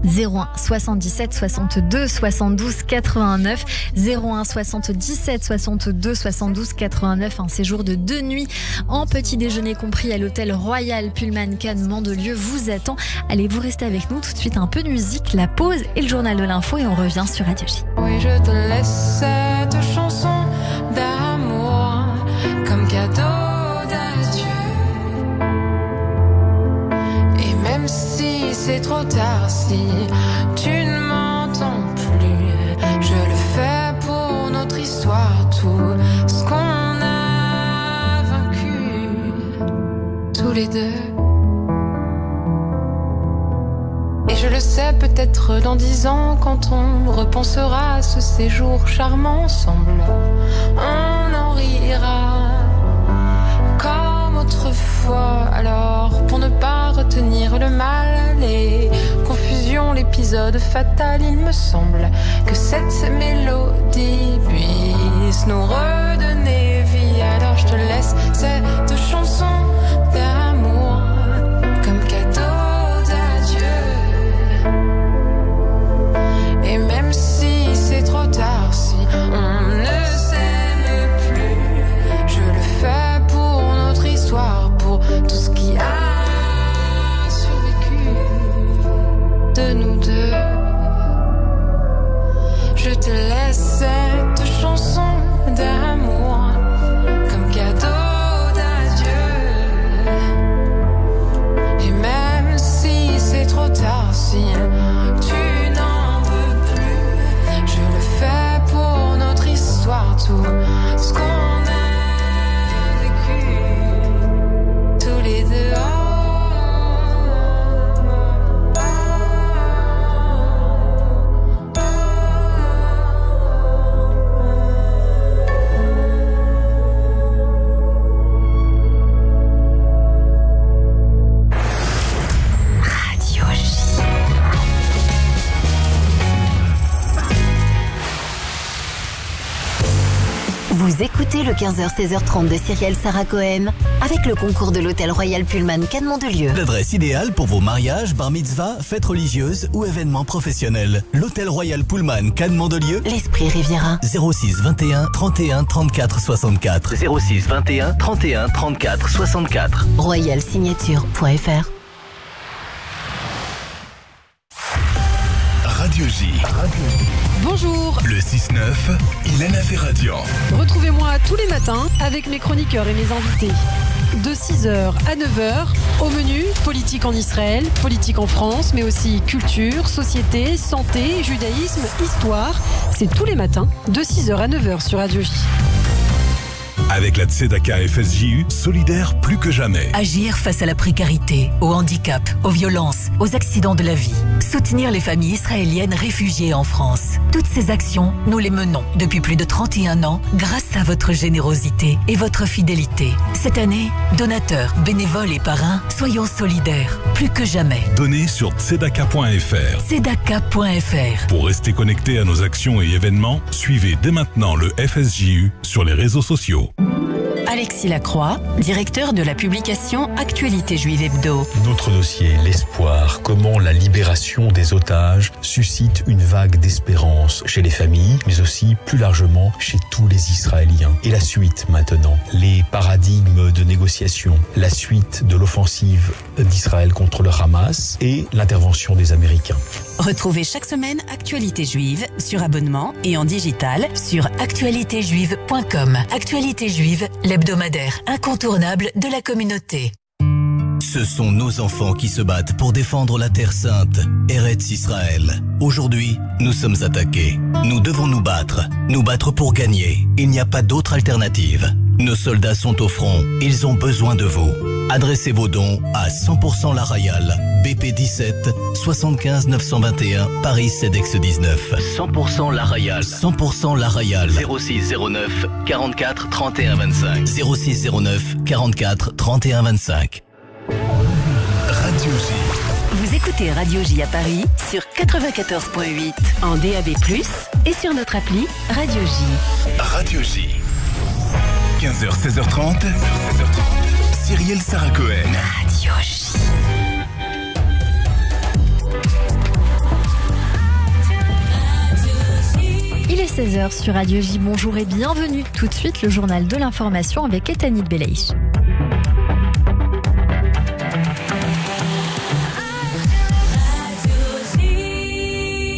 01 77 62 72 89, 01 77 62 72 89, un séjour de 2 nuits en petit déjeuner compris à l'hôtel Royal Pullman Cannes Mandelieu vous attend. Allez, vous restez avec nous, tout de suite un peu de musique, la pause et le journal de l'info et on revient sur Radio J. Oui, je te laisse cette chanson d'amour comme cadeau d'adieu. Et même si c'est trop tard, si tu ne m'entends plus, je le fais pour notre histoire, tout ce qu'on a vaincu tous les deux. Et je le sais, peut-être dans 10 ans, quand on repensera à ce séjour charmant ensemble, on en rira comme autrefois. Alors, pour ne pas retenir le mal, les confusions, l'épisode fatal, il me semble que cette mélodie puisse nous redonner vie. Alors je te laisse cette chanson d'amour comme cadeau d'adieu. Et même si c'est trop tard, si on ne s'aime plus, je le fais pour notre histoire, pour tout ce qui a survécu de nous deux. Je te laisse cette chanson d'amour comme cadeau d'adieu. Et même si c'est trop tard, si tu n'en veux plus, je le fais pour notre histoire, tout ce qu'on a vécu tous les deux. Vous écoutez le 15h-16h30 de Cyrielle Sarah Cohen avec le concours de l'hôtel Royal Pullman Cannes Mandelieu. L'adresse idéale pour vos mariages, bar mitzvah, fêtes religieuses ou événements professionnels. L'hôtel Royal Pullman Cannes Mandelieu. L'Esprit Riviera. 06 21 31 34 64. 06 21 31 34 64. Royalsignature.fr. Radio J. Bonjour. Le 6-9, Ilana Ferradian. Retrouvez-moi tous les matins avec mes chroniqueurs et mes invités. De 6h à 9h, au menu, politique en Israël, politique en France, mais aussi culture, société, santé, judaïsme, histoire. C'est tous les matins, de 6h à 9h sur Radio J. Avec la Tzedaka FSJU, solidaire plus que jamais. Agir face à la précarité, au handicap, aux violences, aux accidents de la vie. Soutenir les familles israéliennes réfugiées en France. Toutes ces actions, nous les menons depuis plus de 31 ans grâce à votre générosité et votre fidélité. Cette année, donateurs, bénévoles et parrains, soyons solidaires plus que jamais. Donnez sur tzedaka.fr. Tzedaka.fr. Pour rester connecté à nos actions et événements, suivez dès maintenant le FSJU sur les réseaux sociaux. Alexis Lacroix, directeur de la publication Actualité Juive Hebdo. Notre dossier, l'espoir, comment la libération des otages suscite une vague d'espérance chez les familles, mais aussi plus largement chez tous les Israéliens. Et la suite maintenant, les paradigmes de négociation, la suite de l'offensive d'Israël contre le Hamas et l'intervention des Américains. Retrouvez chaque semaine Actualité Juive sur abonnement et en digital sur actualitéjuive.com. Actualité Juive, l'hebdomadaire incontournable de la communauté. Ce sont nos enfants qui se battent pour défendre la Terre Sainte, Eretz Israël. Aujourd'hui, nous sommes attaqués. Nous devons nous battre pour gagner. Il n'y a pas d'autre alternative. Nos soldats sont au front, ils ont besoin de vous. Adressez vos dons à 100% La Royale, BP 17 75 921 Paris CEDEX 19. 100% La Royale, 100% La Royale. 06 09 44 31 25. 06 09 44 31 25. Radio J. Vous écoutez Radio J à Paris sur 94.8 en DAB+, et sur notre appli Radio J. Radio J. 15h, 16h30. Cyrielle Sarah Cohen. Radio J. Il est 16h sur Radio J. Bonjour et bienvenue. Tout de suite, le journal de l'information avec Etanit Belaïch.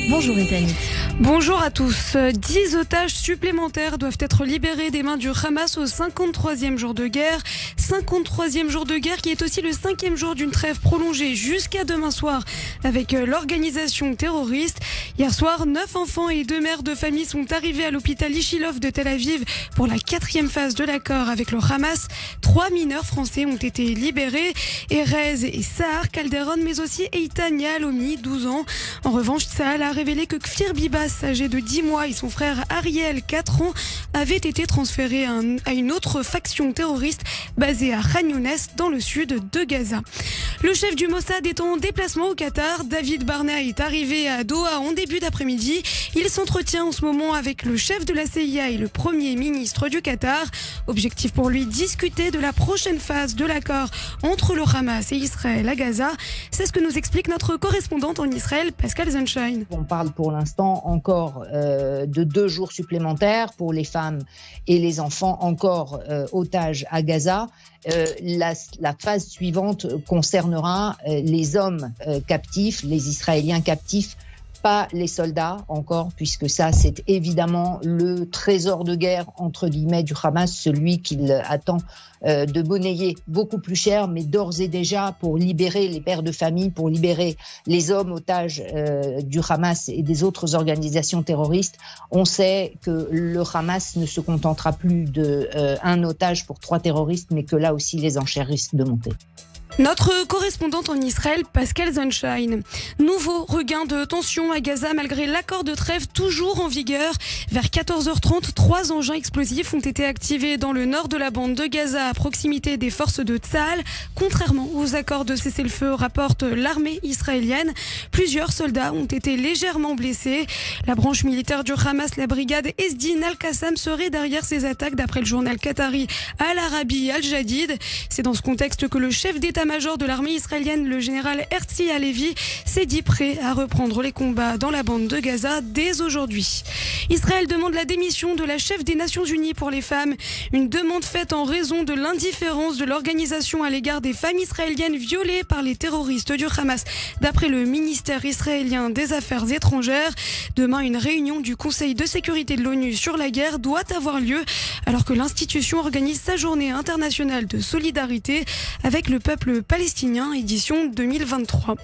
Bonjour Etanit. Bonjour à tous. 10 otages supplémentaires doivent être libérés des mains du Hamas au 53e jour de guerre. 53e jour de guerre qui est aussi le 5e jour d'une trêve prolongée jusqu'à demain soir avec l'organisation terroriste. Hier soir, 9 enfants et 2 mères de famille sont arrivés à l'hôpital Ichilov de Tel Aviv pour la 4e phase de l'accord avec le Hamas. 3 mineurs français ont été libérés, Erez et Sahar Calderon, mais aussi Eitan Yahalomi, 12 ans. En revanche, Tsahal a révélé que Kfir Bibas, âgé de 10 mois, et son frère Ariel, 4 ans, avaient été transférés à une autre faction terroriste basée à Khan Younes, dans le sud de Gaza. Le chef du Mossad est en déplacement au Qatar. David Barnea est arrivé à Doha en début d'après-midi. Il s'entretient en ce moment avec le chef de la CIA et le premier ministre du Qatar. Objectif pour lui, discuter de la prochaine phase de l'accord entre le Hamas et Israël à Gaza. C'est ce que nous explique notre correspondante en Israël, Pascal Sunshine. On parle pour l'instant encore de 2 jours supplémentaires pour les femmes et les enfants encore otages à Gaza. La phase suivante concernera les hommes captifs, les Israéliens captifs, pas les soldats encore, puisque ça c'est évidemment le trésor de guerre entre guillemets du Hamas, celui qu'il attend de monnayer beaucoup plus cher, mais d'ores et déjà pour libérer les pères de famille, pour libérer les hommes otages du Hamas et des autres organisations terroristes. On sait que le Hamas ne se contentera plus d'un otage pour 3 terroristes, mais que là aussi les enchères risquent de monter. Notre correspondante en Israël, Pascal Sunshine. Nouveau regain de tension à Gaza malgré l'accord de trêve toujours en vigueur. Vers 14h30, 3 engins explosifs ont été activés dans le nord de la bande de Gaza à proximité des forces de Tsahal. Contrairement aux accords de cessez-le-feu, rapporte l'armée israélienne, plusieurs soldats ont été légèrement blessés. La branche militaire du Hamas, la brigade Esdin al-Qassam, serait derrière ces attaques d'après le journal qatari Al-Arabi Al-Jadid. C'est dans ce contexte que le chef d'état-major de l'armée israélienne, le général Herzi Halevi, s'est dit prêt à reprendre les combats dans la bande de Gaza dès aujourd'hui. Israël demande la démission de la chef des Nations Unies pour les femmes. Une demande faite en raison de l'indifférence de l'organisation à l'égard des femmes israéliennes violées par les terroristes du Hamas, d'après le ministère israélien des Affaires étrangères. Demain, une réunion du Conseil de sécurité de l'ONU sur la guerre doit avoir lieu, alors que l'institution organise sa journée internationale de solidarité avec le peuple peuple palestinien, édition 2023.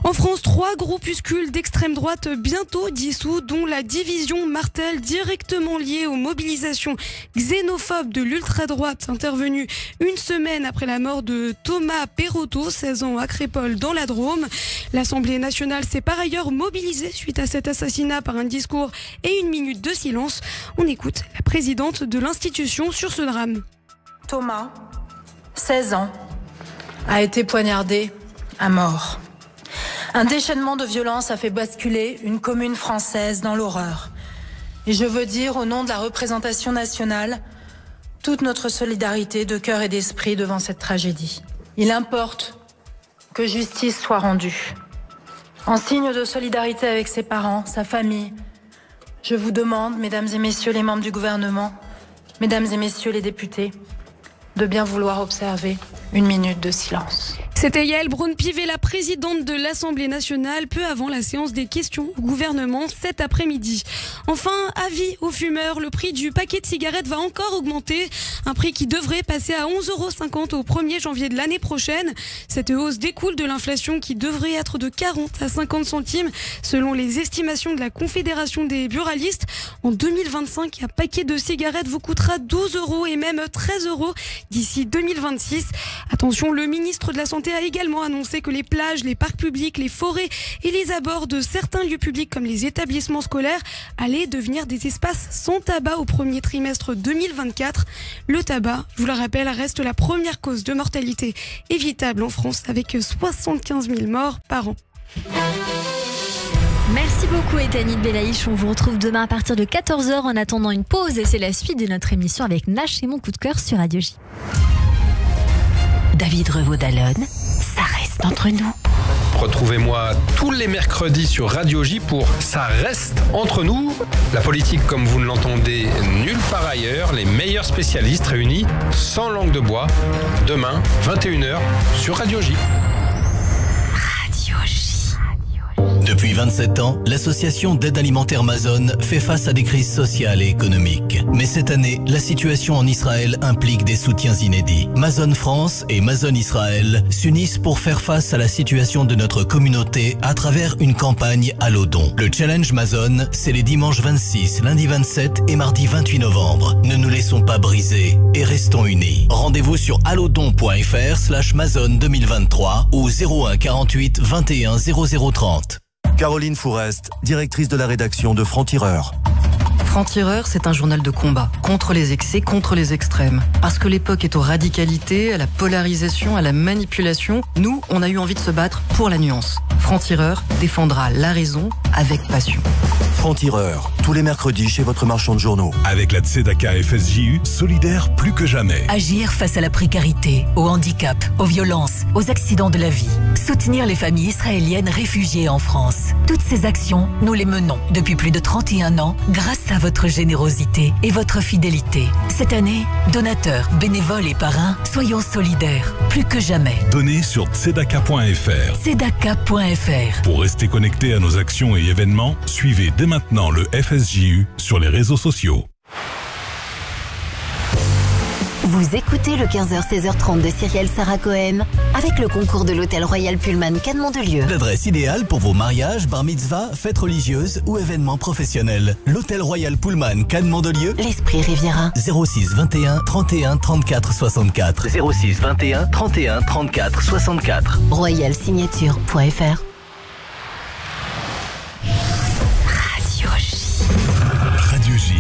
En France, 3 groupuscules d'extrême droite bientôt dissous, dont la division Martel, directement liée aux mobilisations xénophobes de l'ultra-droite intervenue une semaine après la mort de Thomas Perotto, 16 ans, à Crépol, dans la Drôme. L'Assemblée nationale s'est par ailleurs mobilisée suite à cet assassinat par un discours et une minute de silence. On écoute la présidente de l'institution sur ce drame. Thomas, 16 ans, a été poignardé à mort. Un déchaînement de violence a fait basculer une commune française dans l'horreur. Et je veux dire, au nom de la représentation nationale, toute notre solidarité de cœur et d'esprit devant cette tragédie. Il importe que justice soit rendue. En signe de solidarité avec ses parents, sa famille, je vous demande, mesdames et messieurs les membres du gouvernement, mesdames et messieurs les députés, de bien vouloir observer une minute de silence. C'était Yael Braun-Pivet, la présidente de l'Assemblée nationale, peu avant la séance des questions au gouvernement cet après-midi. Enfin, avis aux fumeurs, le prix du paquet de cigarettes va encore augmenter. Un prix qui devrait passer à 11,50 € au 1er janvier de l'année prochaine. Cette hausse découle de l'inflation qui devrait être de 40 à 50 centimes selon les estimations de la Confédération des buralistes. En 2025, un paquet de cigarettes vous coûtera 12 € et même 13 € d'ici 2026. Attention, le ministre de la Santé a également annoncé que les plages, les parcs publics, les forêts et les abords de certains lieux publics comme les établissements scolaires allaient devenir des espaces sans tabac au premier trimestre 2024. Le tabac, je vous le rappelle, reste la première cause de mortalité évitable en France avec 75 000 morts par an. Merci beaucoup Ethanit Belaïch, on vous retrouve demain à partir de 14h en attendant une pause et c'est la suite de notre émission avec Nash et mon coup de cœur sur Radio J. David Revaud-Dallon, ça reste entre nous. Retrouvez-moi tous les mercredis sur Radio J pour Ça reste entre nous. La politique comme vous ne l'entendez nulle part ailleurs, les meilleurs spécialistes réunis sans langue de bois. Demain, 21h sur Radio J. Radio J. Depuis 27 ans, l'association d'aide alimentaire Mazon fait face à des crises sociales et économiques. Mais cette année, la situation en Israël implique des soutiens inédits. Mazon France et Mazon Israël s'unissent pour faire face à la situation de notre communauté à travers une campagne Allo Don. Le challenge Mazon, c'est les dimanches 26, lundi 27 et mardi 28 novembre. Ne nous laissons pas briser et restons unis. Rendez-vous sur allodon.fr/Mazon 2023 ou 01 48 21 0030. Caroline Fourest, directrice de la rédaction de Franc-Tireur. Franc-Tireur, c'est un journal de combat contre les excès, contre les extrêmes. Parce que l'époque est aux radicalités, à la polarisation, à la manipulation. Nous, on a eu envie de se battre pour la nuance. Franc-Tireur défendra la raison avec passion. Franc-Tireur, tous les mercredis chez votre marchand de journaux. Avec la Tzedaka FSJU, solidaire plus que jamais. Agir face à la précarité, au handicap, aux violences, aux accidents de la vie. Soutenir les familles israéliennes réfugiées en France. Toutes ces actions, nous les menons depuis plus de 31 ans grâce à votre générosité et votre fidélité. Cette année, donateurs, bénévoles et parrains, soyons solidaires, plus que jamais. Donnez sur tzedaka.fr. Tzedaka.fr. Pour rester connecté à nos actions et événements, suivez dès maintenant le FSJU sur les réseaux sociaux. Vous écoutez le 15h-16h30 de Cyrielle Sarah Cohen avec le concours de l'Hôtel Royal Pullman Cannes-Mandelieu. L'adresse idéale pour vos mariages, bar mitzvah, fêtes religieuses ou événements professionnels. L'Hôtel Royal Pullman Cannes-Mandelieu. L'Esprit Riviera. 06 21 31 34 64. 06 21 31 34 64. Royalsignature.fr. Radio J.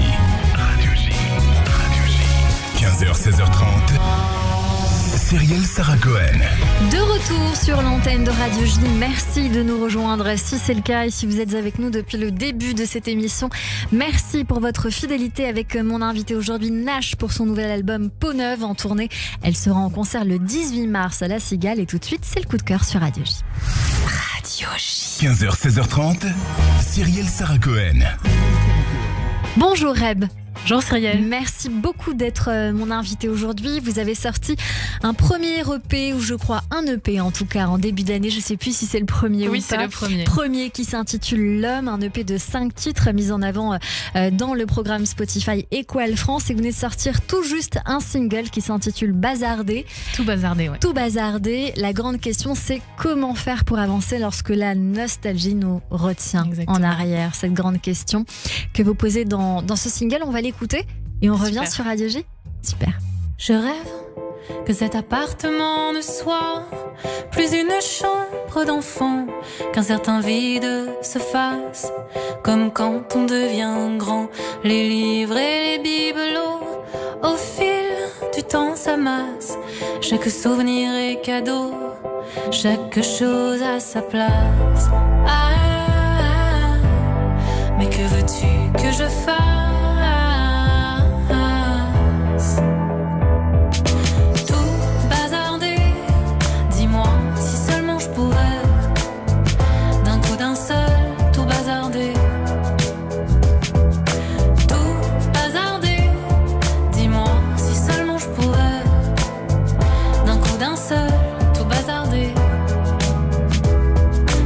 15h, 16h30. Cyrielle Sarah Cohen. De retour sur l'antenne de Radio J. Merci de nous rejoindre si c'est le cas et si vous êtes avec nous depuis le début de cette émission. Merci pour votre fidélité avec mon invité aujourd'hui, Nash, pour son nouvel album Peau Neuve en tournée. Elle sera en concert le 18 mars à La Cigale et tout de suite, c'est le coup de cœur sur Radio J. Radio J. 15h, 16h30. Cyrielle Sarah Cohen. Bonjour Reb. Bonjour Cyrielle. Merci beaucoup d'être mon invité aujourd'hui. Vous avez sorti un premier EP, ou je crois un EP en tout cas, en début d'année. Je ne sais plus si c'est le premier ou pas. Oui, c'est le premier. Premier qui s'intitule L'Homme, un EP de 5 titres mis en avant dans le programme Spotify Étoile France. Et vous venez de sortir tout juste un single qui s'intitule Bazardé. Tout bazardé, ouais. Tout bazardé. La grande question, c'est comment faire pour avancer lorsque la nostalgie nous retient en arrière. Cette grande question que vous posez dans ce single. On va l'écouter et on revient sur Radio J. Super. Je rêve que cet appartement ne soit plus une chambre d'enfant, qu'un certain vide se fasse comme quand on devient grand. Les livres et les bibelots au fil du temps s'amassent. Chaque souvenir est cadeau, chaque chose a sa place. Ah, mais que veux-tu que je fasse? Tout bazardé, dis-moi si seulement je pourrais d'un coup d'un seul tout bazarder. Tout bazardé, dis-moi si seulement je pourrais d'un coup d'un seul tout bazarder.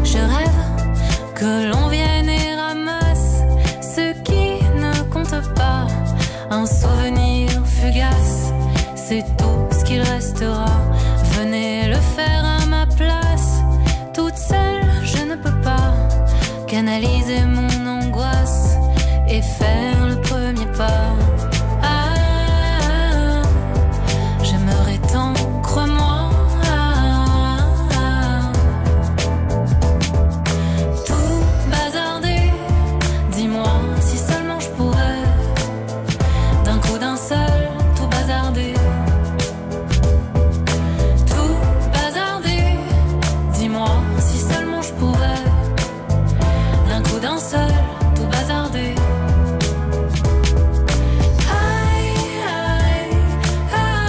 Je rêve que l'on vienne et ramasse ce qui ne compte pas. Un souvenir fugace, c'est tout ce qu'il restera. Venez le faire à ma place. Toute seule, je ne peux pas canaliser mon angoisse et faire le premier pas. Ah, j'aimerais tant, crois-moi. Tout bazarder, dis-moi si seulement je pourrais d'un coup d'un seul tout bazarder. Tout bazarder, dis-moi si seulement je pourrais d'un coup d'un seul tout bazarder. Aïe, aïe, aïe,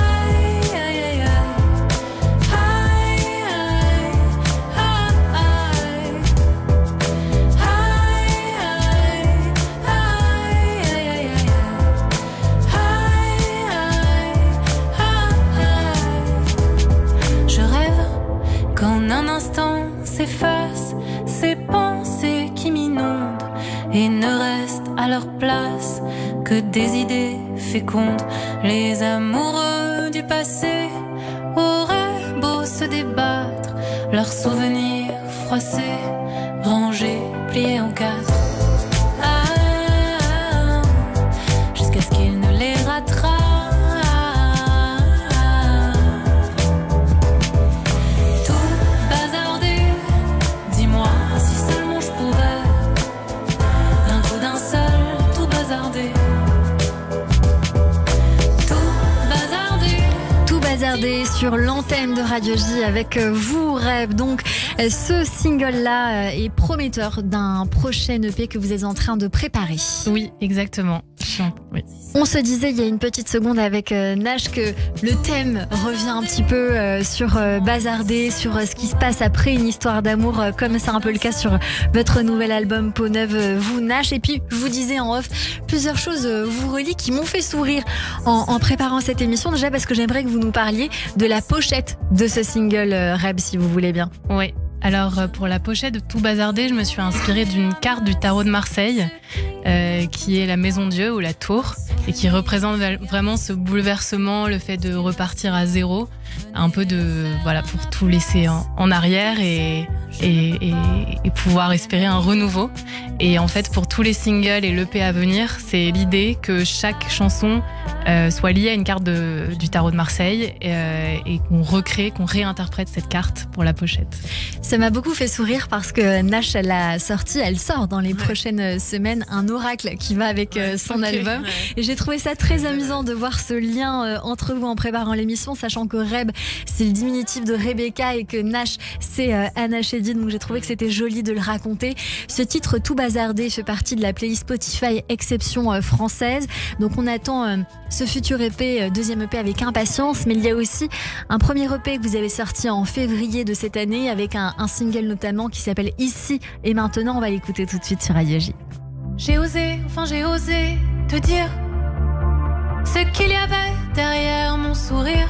aïe, aïe, aïe, aïe, aïe, aïe, je rêve qu'en un instant s'effacent ces pensées qui m'inondent et ne restent à leur place que des idées fécondes. Les amoureux du passé auraient beau se débattre, leurs souvenirs froissés, rangés, pliés en quatre. Ah, jusqu'à ce qu'ils ne les rattrapent. Sur l'antenne de Radio J avec vous, Rêve. Donc, ce single-là est prometteur d'un prochain EP que vous êtes en train de préparer. Oui, exactement. Oui. On se disait il y a une petite seconde avec Nash que le thème revient un petit peu sur Bazardé, sur ce qui se passe après une histoire d'amour, comme c'est un peu le cas sur votre nouvel album Peau Neuve, vous Nash. Et puis je vous disais en off, plusieurs choses vous relient qui m'ont fait sourire en préparant cette émission. Déjà parce que j'aimerais que vous nous parliez de la pochette de ce single Rêve, si vous voulez bien. Oui. Alors pour la pochette de Tout Bazardé, je me suis inspirée d'une carte du tarot de Marseille qui est la Maison Dieu ou la Tour et qui représente vraiment ce bouleversement, le fait de repartir à zéro, un peu de voilà pour tout laisser en arrière et pouvoir espérer un renouveau. Et en fait pour tous les singles et l'EP à venir, c'est l'idée que chaque chanson soit liée à une carte du tarot de Marseille et qu'on recrée, qu'on réinterprète cette carte pour la pochette. Ça m'a beaucoup fait sourire parce que Nash, elle sort dans les prochaines semaines un oracle qui va avec son album. Ouais. Et j'ai trouvé ça très amusant de voir ce lien entre vous en préparant l'émission, sachant que Reb, c'est le diminutif de Rebecca et que Nash, c'est Anna Chedid. Donc j'ai trouvé que c'était joli de le raconter. Ce titre Tout Bazardé fait partie de la playlist Spotify Exception française. Donc on attend ce futur EP, deuxième EP avec impatience. Mais il y a aussi un premier EP que vous avez sorti en février de cette année avec un single notamment qui s'appelle Ici et Maintenant. On va l'écouter tout de suite sur Radio J. J'ai osé te dire ce qu'il y avait derrière mon sourire.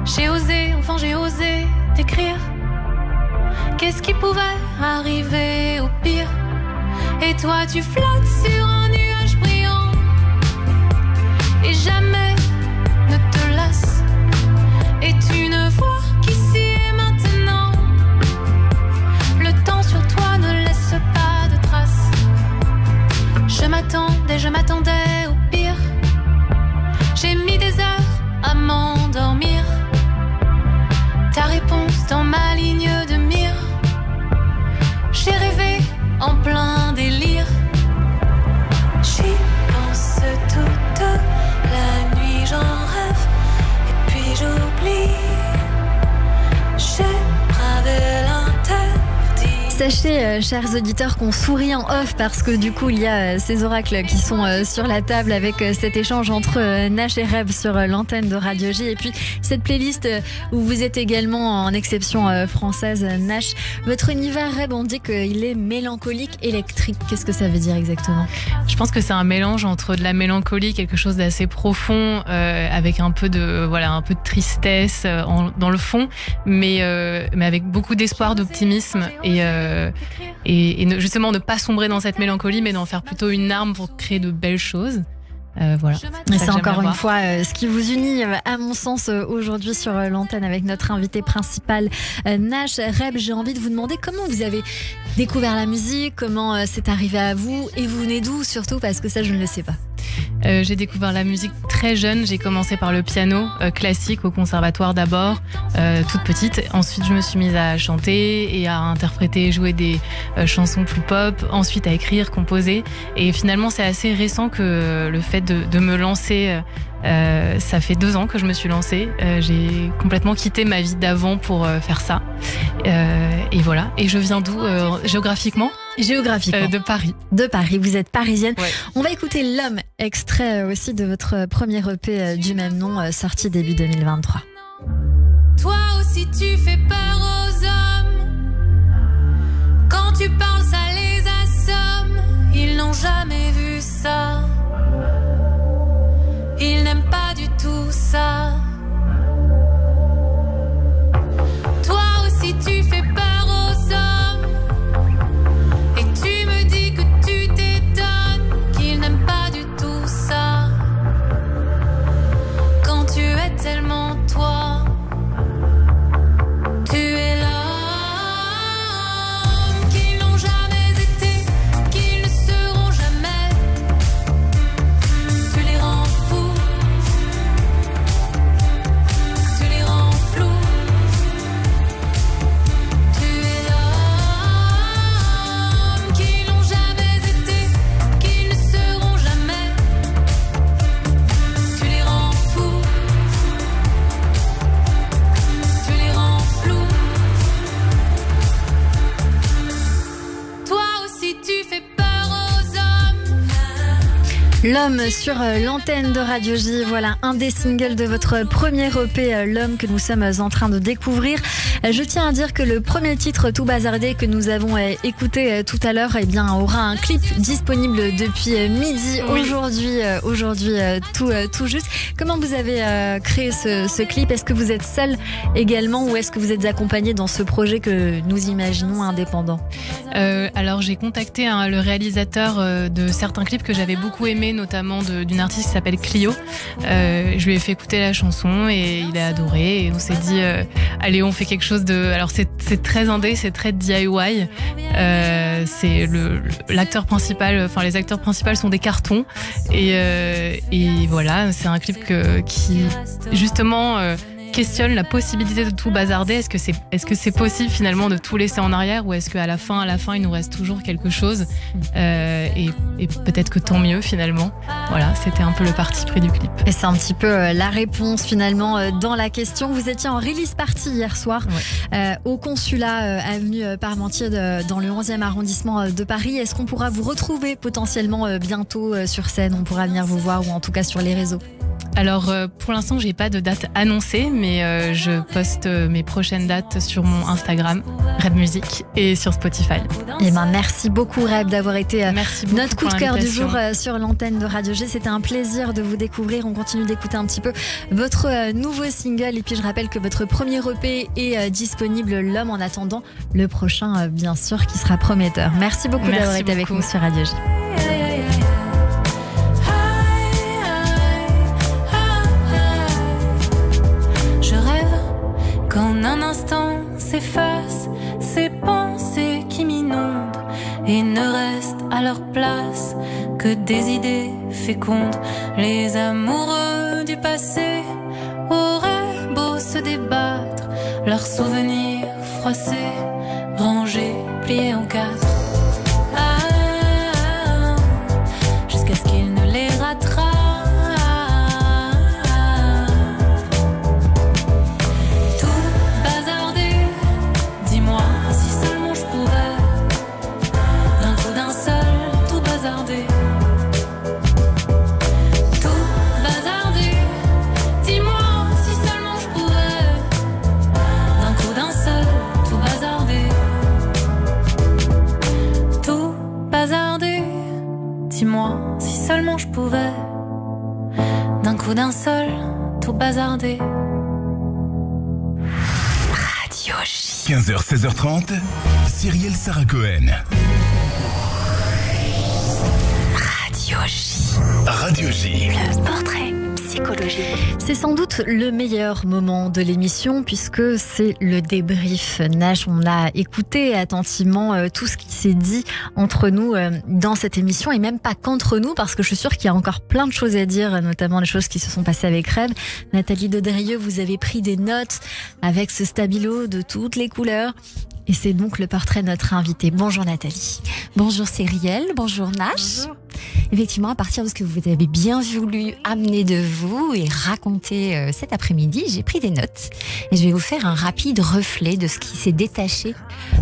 J'ai osé, enfin j'ai osé t'écrire. Qu'est-ce qui pouvait arriver au pire? Et toi tu flottes sur un nuage brillant et jamais ne te lasse. Et tu ne vois qu'ici et maintenant le temps sur toi ne laisse pas de traces. Je m'attendais au pire. J'ai mis des heures à m'endormir. Ta réponse dans ma ligne de mire. J'ai rêvé en plein délire. J'y pense toute la nuit, j'en rêve et puis j'oublie. J'ai bravé l'interdit. Sachez, chers auditeurs, qu'on sourit en off parce que du coup, il y a ces oracles qui sont sur la table avec cet échange entre Nash et Reb sur l'antenne de Radio J. Et puis, cette playlist où vous êtes également en exception française, Nash. Votre univers, Reb, on dit qu'il est mélancolique électrique. Qu'est-ce que ça veut dire exactement? Je pense que c'est un mélange entre de la mélancolie, quelque chose d'assez profond, avec un peu de tristesse dans le fond, mais avec beaucoup d'espoir, d'optimisme et justement ne pas sombrer dans cette mélancolie, mais d'en faire plutôt une arme pour créer de belles choses. Voilà. Et c'est encore une fois ce qui vous unit, à mon sens, aujourd'hui sur l'antenne avec notre invité principal, Nash. Reb, j'ai envie de vous demander comment vous avez découvert la musique, comment c'est arrivé à vous et vous venez d'où surtout, parce que ça je ne le sais pas. J'ai découvert la musique très jeune. J'ai commencé par le piano classique au conservatoire d'abord, toute petite. Ensuite, je me suis mise à chanter et à interpréter, jouer des chansons plus pop. Ensuite, à écrire, composer. Et finalement, c'est assez récent que le fait de me lancer. Ça fait 2 ans que je me suis lancée. J'ai complètement quitté ma vie d'avant pour faire ça. Et voilà. Et je viens d'où géographiquement? De Paris. De Paris, vous êtes parisienne. Ouais. On va écouter L'Homme, extrait aussi de votre premier EP du même nom, sorti début 2023. Toi aussi tu fais peur aux hommes. Quand tu parles ça les assomme. Ils n'ont jamais vu ça. Ils n'aiment pas du tout ça. Toi aussi tu fais peur aux hommes. Et tu me dis que tu t'étonnes qu'ils n'aiment pas du tout ça. Quand tu es tellement toi. Tu es l'homme qu'ils n'ont jamais été, qu'ils ne seront jamais. Tu les rends fous. Tu les rends flous. Tu es l'homme qu'ils n'ont jamais été, qu'ils ne seront jamais. Tu les rends fous. Tu les rends flous. Toi aussi tu fais peur aux hommes. L'Homme sur l'antenne de Radio J. Voilà un des singles de votre premier EP, L'Homme, que nous sommes en train de découvrir. Je tiens à dire que le premier titre, Tout bazardé, que nous avons écouté tout à l'heure, eh bien, aura un clip disponible depuis midi. Oui. Aujourd'hui, tout juste. Comment vous avez créé ce clip? Est-ce que vous êtes seul également ou est-ce que vous êtes accompagné dans ce projet que nous imaginons indépendant? Alors j'ai contacté le réalisateur de certains clips que j'avais beaucoup aimé, notamment d'une artiste qui s'appelle Clio. Je lui ai fait écouter la chanson et il a adoré. Et on s'est dit, allez, on fait quelque chose de... Alors c'est très indé, c'est très DIY. C'est l'acteur principal, enfin les acteurs principaux sont des cartons. Et voilà, c'est un clip qui justement... questionne la possibilité de tout bazarder. Est-ce que c'est possible finalement de tout laisser en arrière, ou est-ce qu'à la fin il nous reste toujours quelque chose, et peut-être que tant mieux finalement. Voilà, c'était un peu le parti pris du clip. Et c'est un petit peu la réponse finalement dans la question. Vous étiez en release party hier soir, ouais, au consulat avenue Parmentier dans le 11e arrondissement de Paris. Est-ce qu'on pourra vous retrouver potentiellement bientôt sur scène? On pourra venir vous voir, ou en tout cas sur les réseaux? Alors pour l'instant j'ai pas de date annoncée, mais je poste mes prochaines dates sur mon Instagram Reb Music et sur Spotify. Et merci beaucoup Reb d'avoir été notre coup de cœur du jour sur l'antenne de Radio G. C'était un plaisir de vous découvrir. On continue d'écouter un petit peu votre nouveau single, et puis je rappelle que votre premier EP est disponible, L'Homme en attendant le prochain, bien sûr, qui sera prometteur. Merci beaucoup d'avoir été avec nous sur Radio J. Je rêve qu'en un instant s'effacent ces pensées qui m'inondent et ne restent à leur place que des idées fécondes. Les amoureux du passé auraient beau se débattre, leurs souvenirs froissés, rangés, pliés en quatre. Jusqu'à ce qu'ils ne les rattrapent. Dis-moi si seulement je pouvais, d'un coup d'un seul, tout bazarder. Radio J. 15h, 16h30, Cyrielle Sarah Cohen. Radio J. Radio J. Le portrait psychologique. C'est sans doute le meilleur moment de l'émission puisque c'est le débrief. Nash, on a écouté attentivement tout ce qui s'est dit entre nous dans cette émission, et même pas qu'entre nous, parce que je suis sûre qu'il y a encore plein de choses à dire, notamment les choses qui se sont passées avec Reb. Nathalie Dodrieux, vous avez pris des notes avec ce stabilo de toutes les couleurs. Et c'est donc le portrait de notre invité. Bonjour Nathalie. Bonjour Cyrielle, bonjour Nash. Bonjour. Effectivement, à partir de ce que vous avez bien voulu amener de vous et raconter cet après-midi, j'ai pris des notes et je vais vous faire un rapide reflet de ce qui s'est détaché,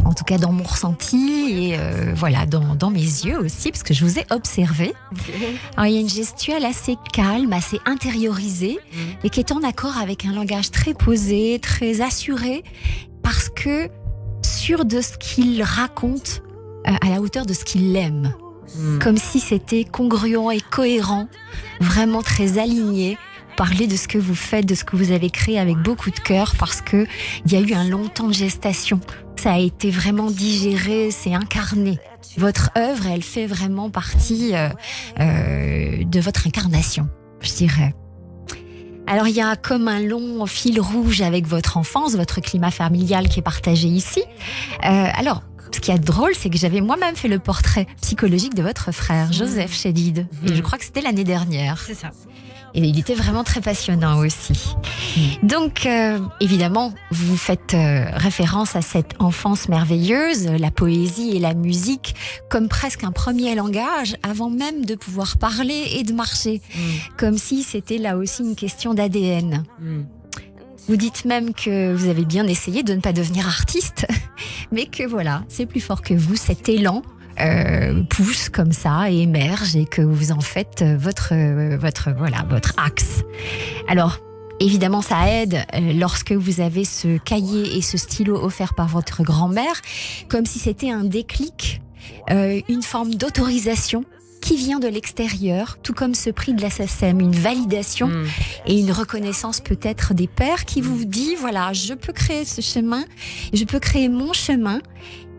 en tout cas dans mon ressenti et voilà, dans mes yeux aussi, parce que je vous ai observé. Okay. Alors, il y a une gestuelle assez calme, assez intériorisée et qui est en accord avec un langage très posé, très assuré, parce que sûr de ce qu'il raconte à la hauteur de ce qu'il aime. Comme si c'était congruent et cohérent, vraiment très aligné. Parler de ce que vous faites, de ce que vous avez créé avec beaucoup de cœur, parce que il y a eu un long temps de gestation. Ça a été vraiment digéré, c'est incarné. Votre œuvre, elle fait vraiment partie de votre incarnation, je dirais. Alors il y a comme un long fil rouge avec votre enfance, votre climat familial qui est partagé ici. Alors, ce qui est drôle, c'est que j'avais moi-même fait le portrait psychologique de votre frère, Joseph Chédid. Et je crois que c'était l'année dernière. C'est ça. Et il était vraiment très passionnant aussi. Donc, évidemment, vous faites référence à cette enfance merveilleuse, la poésie et la musique, comme presque un premier langage, avant même de pouvoir parler et de marcher. Comme si c'était là aussi une question d'ADN. Vous dites même que vous avez bien essayé de ne pas devenir artiste, mais que voilà, c'est plus fort que vous, cet élan pousse comme ça et émerge, et que vous en faites votre axe. Alors, évidemment, ça aide lorsque vous avez ce cahier et ce stylo offert par votre grand-mère, comme si c'était un déclic, une forme d'autorisation qui vient de l'extérieur, tout comme ce prix de la SACEM, une validation et une reconnaissance peut-être des pairs qui vous dit, voilà, je peux créer ce chemin, je peux créer mon chemin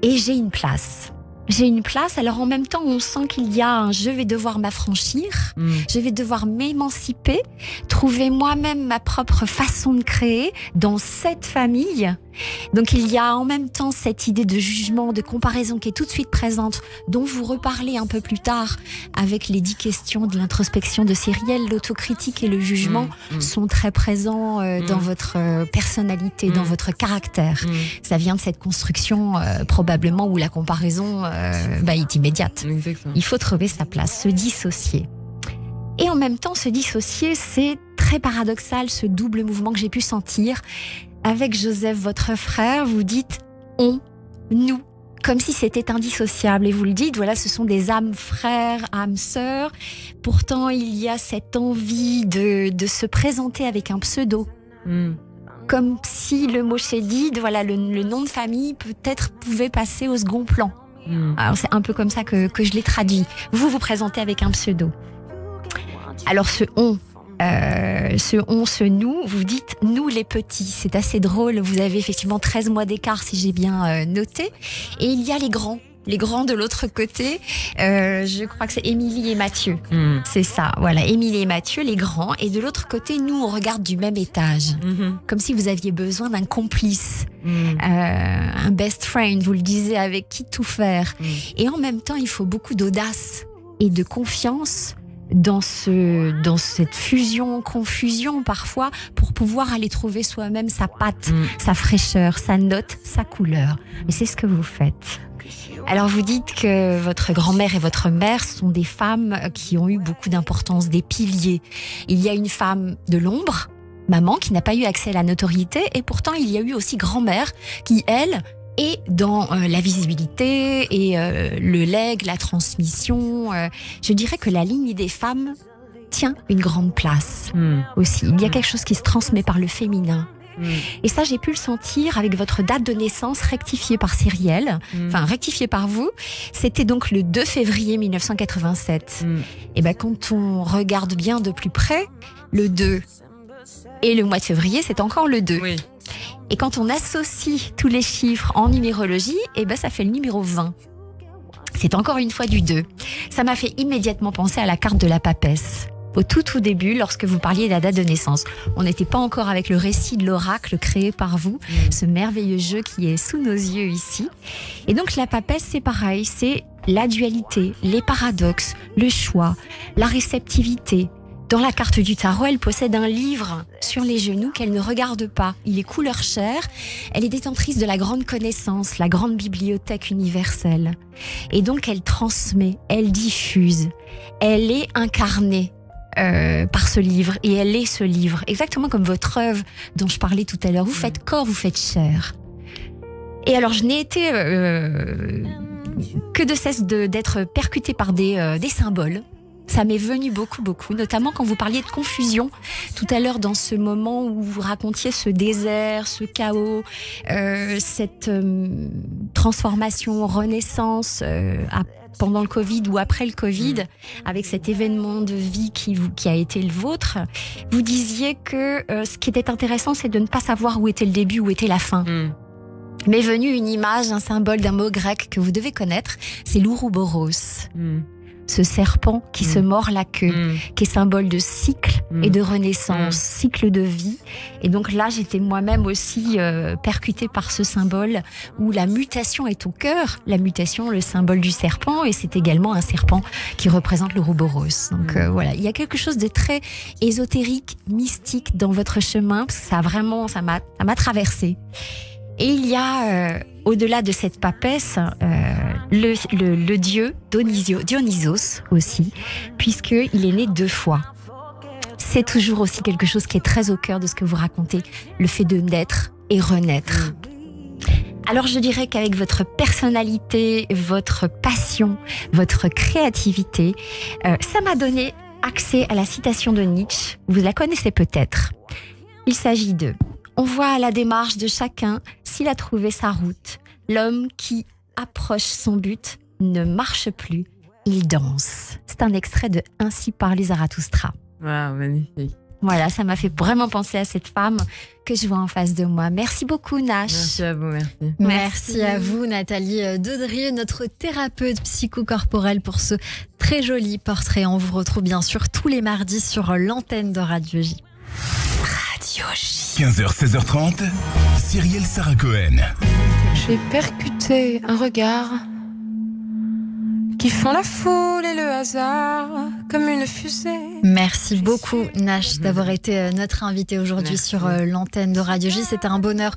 et j'ai une place. J'ai une place, alors en même temps on sent qu'il y a un je vais devoir m'affranchir, je vais devoir m'émanciper, trouver moi-même ma propre façon de créer dans cette famille. Donc il y a en même temps cette idée de jugement, de comparaison qui est tout de suite présente, dont vous reparlez un peu plus tard avec les 10 questions de l'introspection de Cyrielle. L'autocritique et le jugement sont très présents dans votre personnalité, dans votre caractère. Ça vient de cette construction probablement où la comparaison est immédiate. Exactement. Il faut trouver sa place, se dissocier. Et en même temps, se dissocier, c'est très paradoxal, ce double mouvement que j'ai pu sentir. Avec Joseph, votre frère, vous dites « on », « nous ». comme si c'était indissociable. Et vous le dites, voilà, ce sont des âmes frères, âmes sœurs. Pourtant, il y a cette envie de se présenter avec un pseudo. Comme si le mot Chédid, voilà, le nom de famille peut-être pouvait passer au second plan. Alors c'est un peu comme ça que je l'ai traduit. Vous vous présentez avec un pseudo. Alors ce on, ce nous, vous dites nous les petits. C'est assez drôle. Vous avez effectivement 13 mois d'écart si j'ai bien noté. Et il y a les grands. Les grands de l'autre côté, je crois que c'est Émilie et Mathieu. C'est ça, voilà, Émilie et Mathieu, les grands. Et de l'autre côté, nous, on regarde du même étage. Comme si vous aviez besoin d'un complice, un best friend, vous le disiez, avec qui tout faire. Et en même temps, il faut beaucoup d'audace et de confiance dans cette fusion, confusion parfois, pour pouvoir aller trouver soi-même sa patte, sa fraîcheur, sa note, sa couleur. Et c'est ce que vous faites. Alors vous dites que votre grand-mère et votre mère sont des femmes qui ont eu beaucoup d'importance, des piliers. Il y a une femme de l'ombre, maman, qui n'a pas eu accès à la notoriété, et pourtant il y a eu aussi grand-mère qui, elle, est dans la visibilité et le legs, la transmission. Je dirais que la ligne des femmes tient une grande place aussi. Il y a quelque chose qui se transmet par le féminin. Et ça, j'ai pu le sentir avec votre date de naissance rectifiée par Cyrielle, enfin rectifiée par vous. C'était donc le 2 février 1987. Et ben, quand on regarde bien de plus près, le 2 et le mois de février, c'est encore le 2. Et quand on associe tous les chiffres en numérologie, et ben, ça fait le numéro 20. C'est encore une fois du 2. Ça m'a fait immédiatement penser à la carte de la papesse. Au tout début, lorsque vous parliez de la date de naissance, on n'était pas encore avec le récit de l'oracle créé par vous, ce merveilleux jeu qui est sous nos yeux ici. Et donc la papesse, c'est pareil, c'est la dualité, les paradoxes, le choix, la réceptivité. Dans la carte du tarot, elle possède un livre sur les genoux qu'elle ne regarde pas. Il est couleur chair. Elle est détentrice de la grande connaissance, la grande bibliothèque universelle. Et donc elle transmet, elle diffuse, elle est incarnée par ce livre, et elle est ce livre, exactement comme votre œuvre dont je parlais tout à l'heure. Vous faites corps, vous faites chair. Et alors je n'ai été que de cesse d'être percutée par des symboles. Ça m'est venu beaucoup, notamment quand vous parliez de confusion tout à l'heure, dans ce moment où vous racontiez ce désert, ce chaos, cette transformation, renaissance pendant le Covid ou après le Covid, avec cet événement de vie qui a été le vôtre. Vous disiez que ce qui était intéressant, c'est de ne pas savoir où était le début, où était la fin. M'est venue une image, un symbole d'un mot grec que vous devez connaître, c'est l'ouroboros. Ce serpent qui se mord la queue, qui est symbole de cycle et de renaissance, cycle de vie. Et donc là, j'étais moi-même aussi percutée par ce symbole où la mutation est au cœur. La mutation, le symbole du serpent, et c'est également un serpent qui représente l'ouroboros. Donc voilà, il y a quelque chose de très ésotérique, mystique dans votre chemin, parce que ça m'a traversé. Et il y a, au-delà de cette papesse, le dieu Dionysos aussi, puisqu'il est né 2 fois. C'est toujours aussi quelque chose qui est très au cœur de ce que vous racontez, le fait de naître et renaître. Alors je dirais qu'avec votre personnalité, votre passion, votre créativité, ça m'a donné accès à la citation de Nietzsche. Vous la connaissez peut-être. Il s'agit de: on voit à la démarche de chacun s'il a trouvé sa route. L'homme qui approche son but ne marche plus, il danse. C'est un extrait de Ainsi parlait Zarathustra. Waouh, magnifique. Voilà, ça m'a fait vraiment penser à cette femme que je vois en face de moi. Merci beaucoup, Nash. Merci à vous, merci. Merci à vous, Nathalie Daudrieux, notre thérapeute psychocorporelle, pour ce très joli portrait. On vous retrouve bien sûr tous les mardis sur l'antenne de Radio J. Radio J. 15h, 16h30, Cyrielle Sarah Cohen. J'ai percuté un regard qui font la foule et le hasard comme une fusée. Merci beaucoup, Nash, d'avoir été notre invité aujourd'hui sur l'antenne de Radio J. C'était un bonheur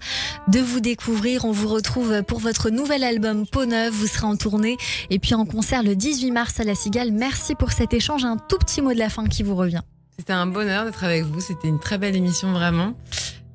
de vous découvrir. On vous retrouve pour votre nouvel album Peau Neuve. Vous serez en tournée et puis en concert le 18 mars à La Cigale. Merci pour cet échange. Un tout petit mot de la fin qui vous revient. C'était un bonheur d'être avec vous. C'était une très belle émission, vraiment.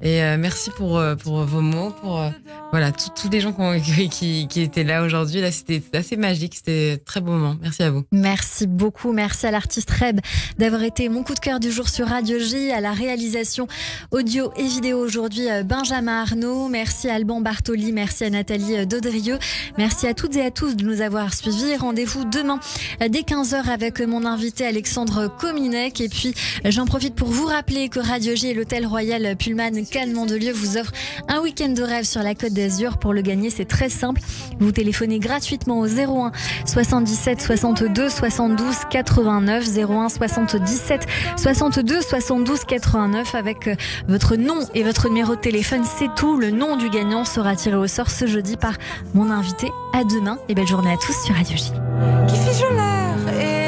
Et merci pour vos mots, pour voilà, tous les gens qui étaient là aujourd'hui, là, c'était assez magique, c'était un très beau moment. Merci à vous. Merci beaucoup, merci à l'artiste Reb d'avoir été mon coup de cœur du jour sur Radio J, à la réalisation audio et vidéo aujourd'hui Benjamin Arnaud, merci à Alban Bartoli, merci à Nathalie Daudrieux, merci à toutes et à tous de nous avoir suivis. Rendez-vous demain dès 15h avec mon invité Alexandre Kominek, et puis j'en profite pour vous rappeler que Radio J et l'Hôtel Royal Pullman Cannes Mandelieu vous offrent un week-end de rêve sur la Côte d'Azur. Pour le gagner, c'est très simple. Vous téléphonez gratuitement au 01 77 62 72 89, 01 77 62 72 89 avec votre nom et votre numéro de téléphone. C'est tout. Le nom du gagnant sera tiré au sort ce jeudi par mon invité. À demain et belle journée à tous sur Radio J. Qui fait je l'aime.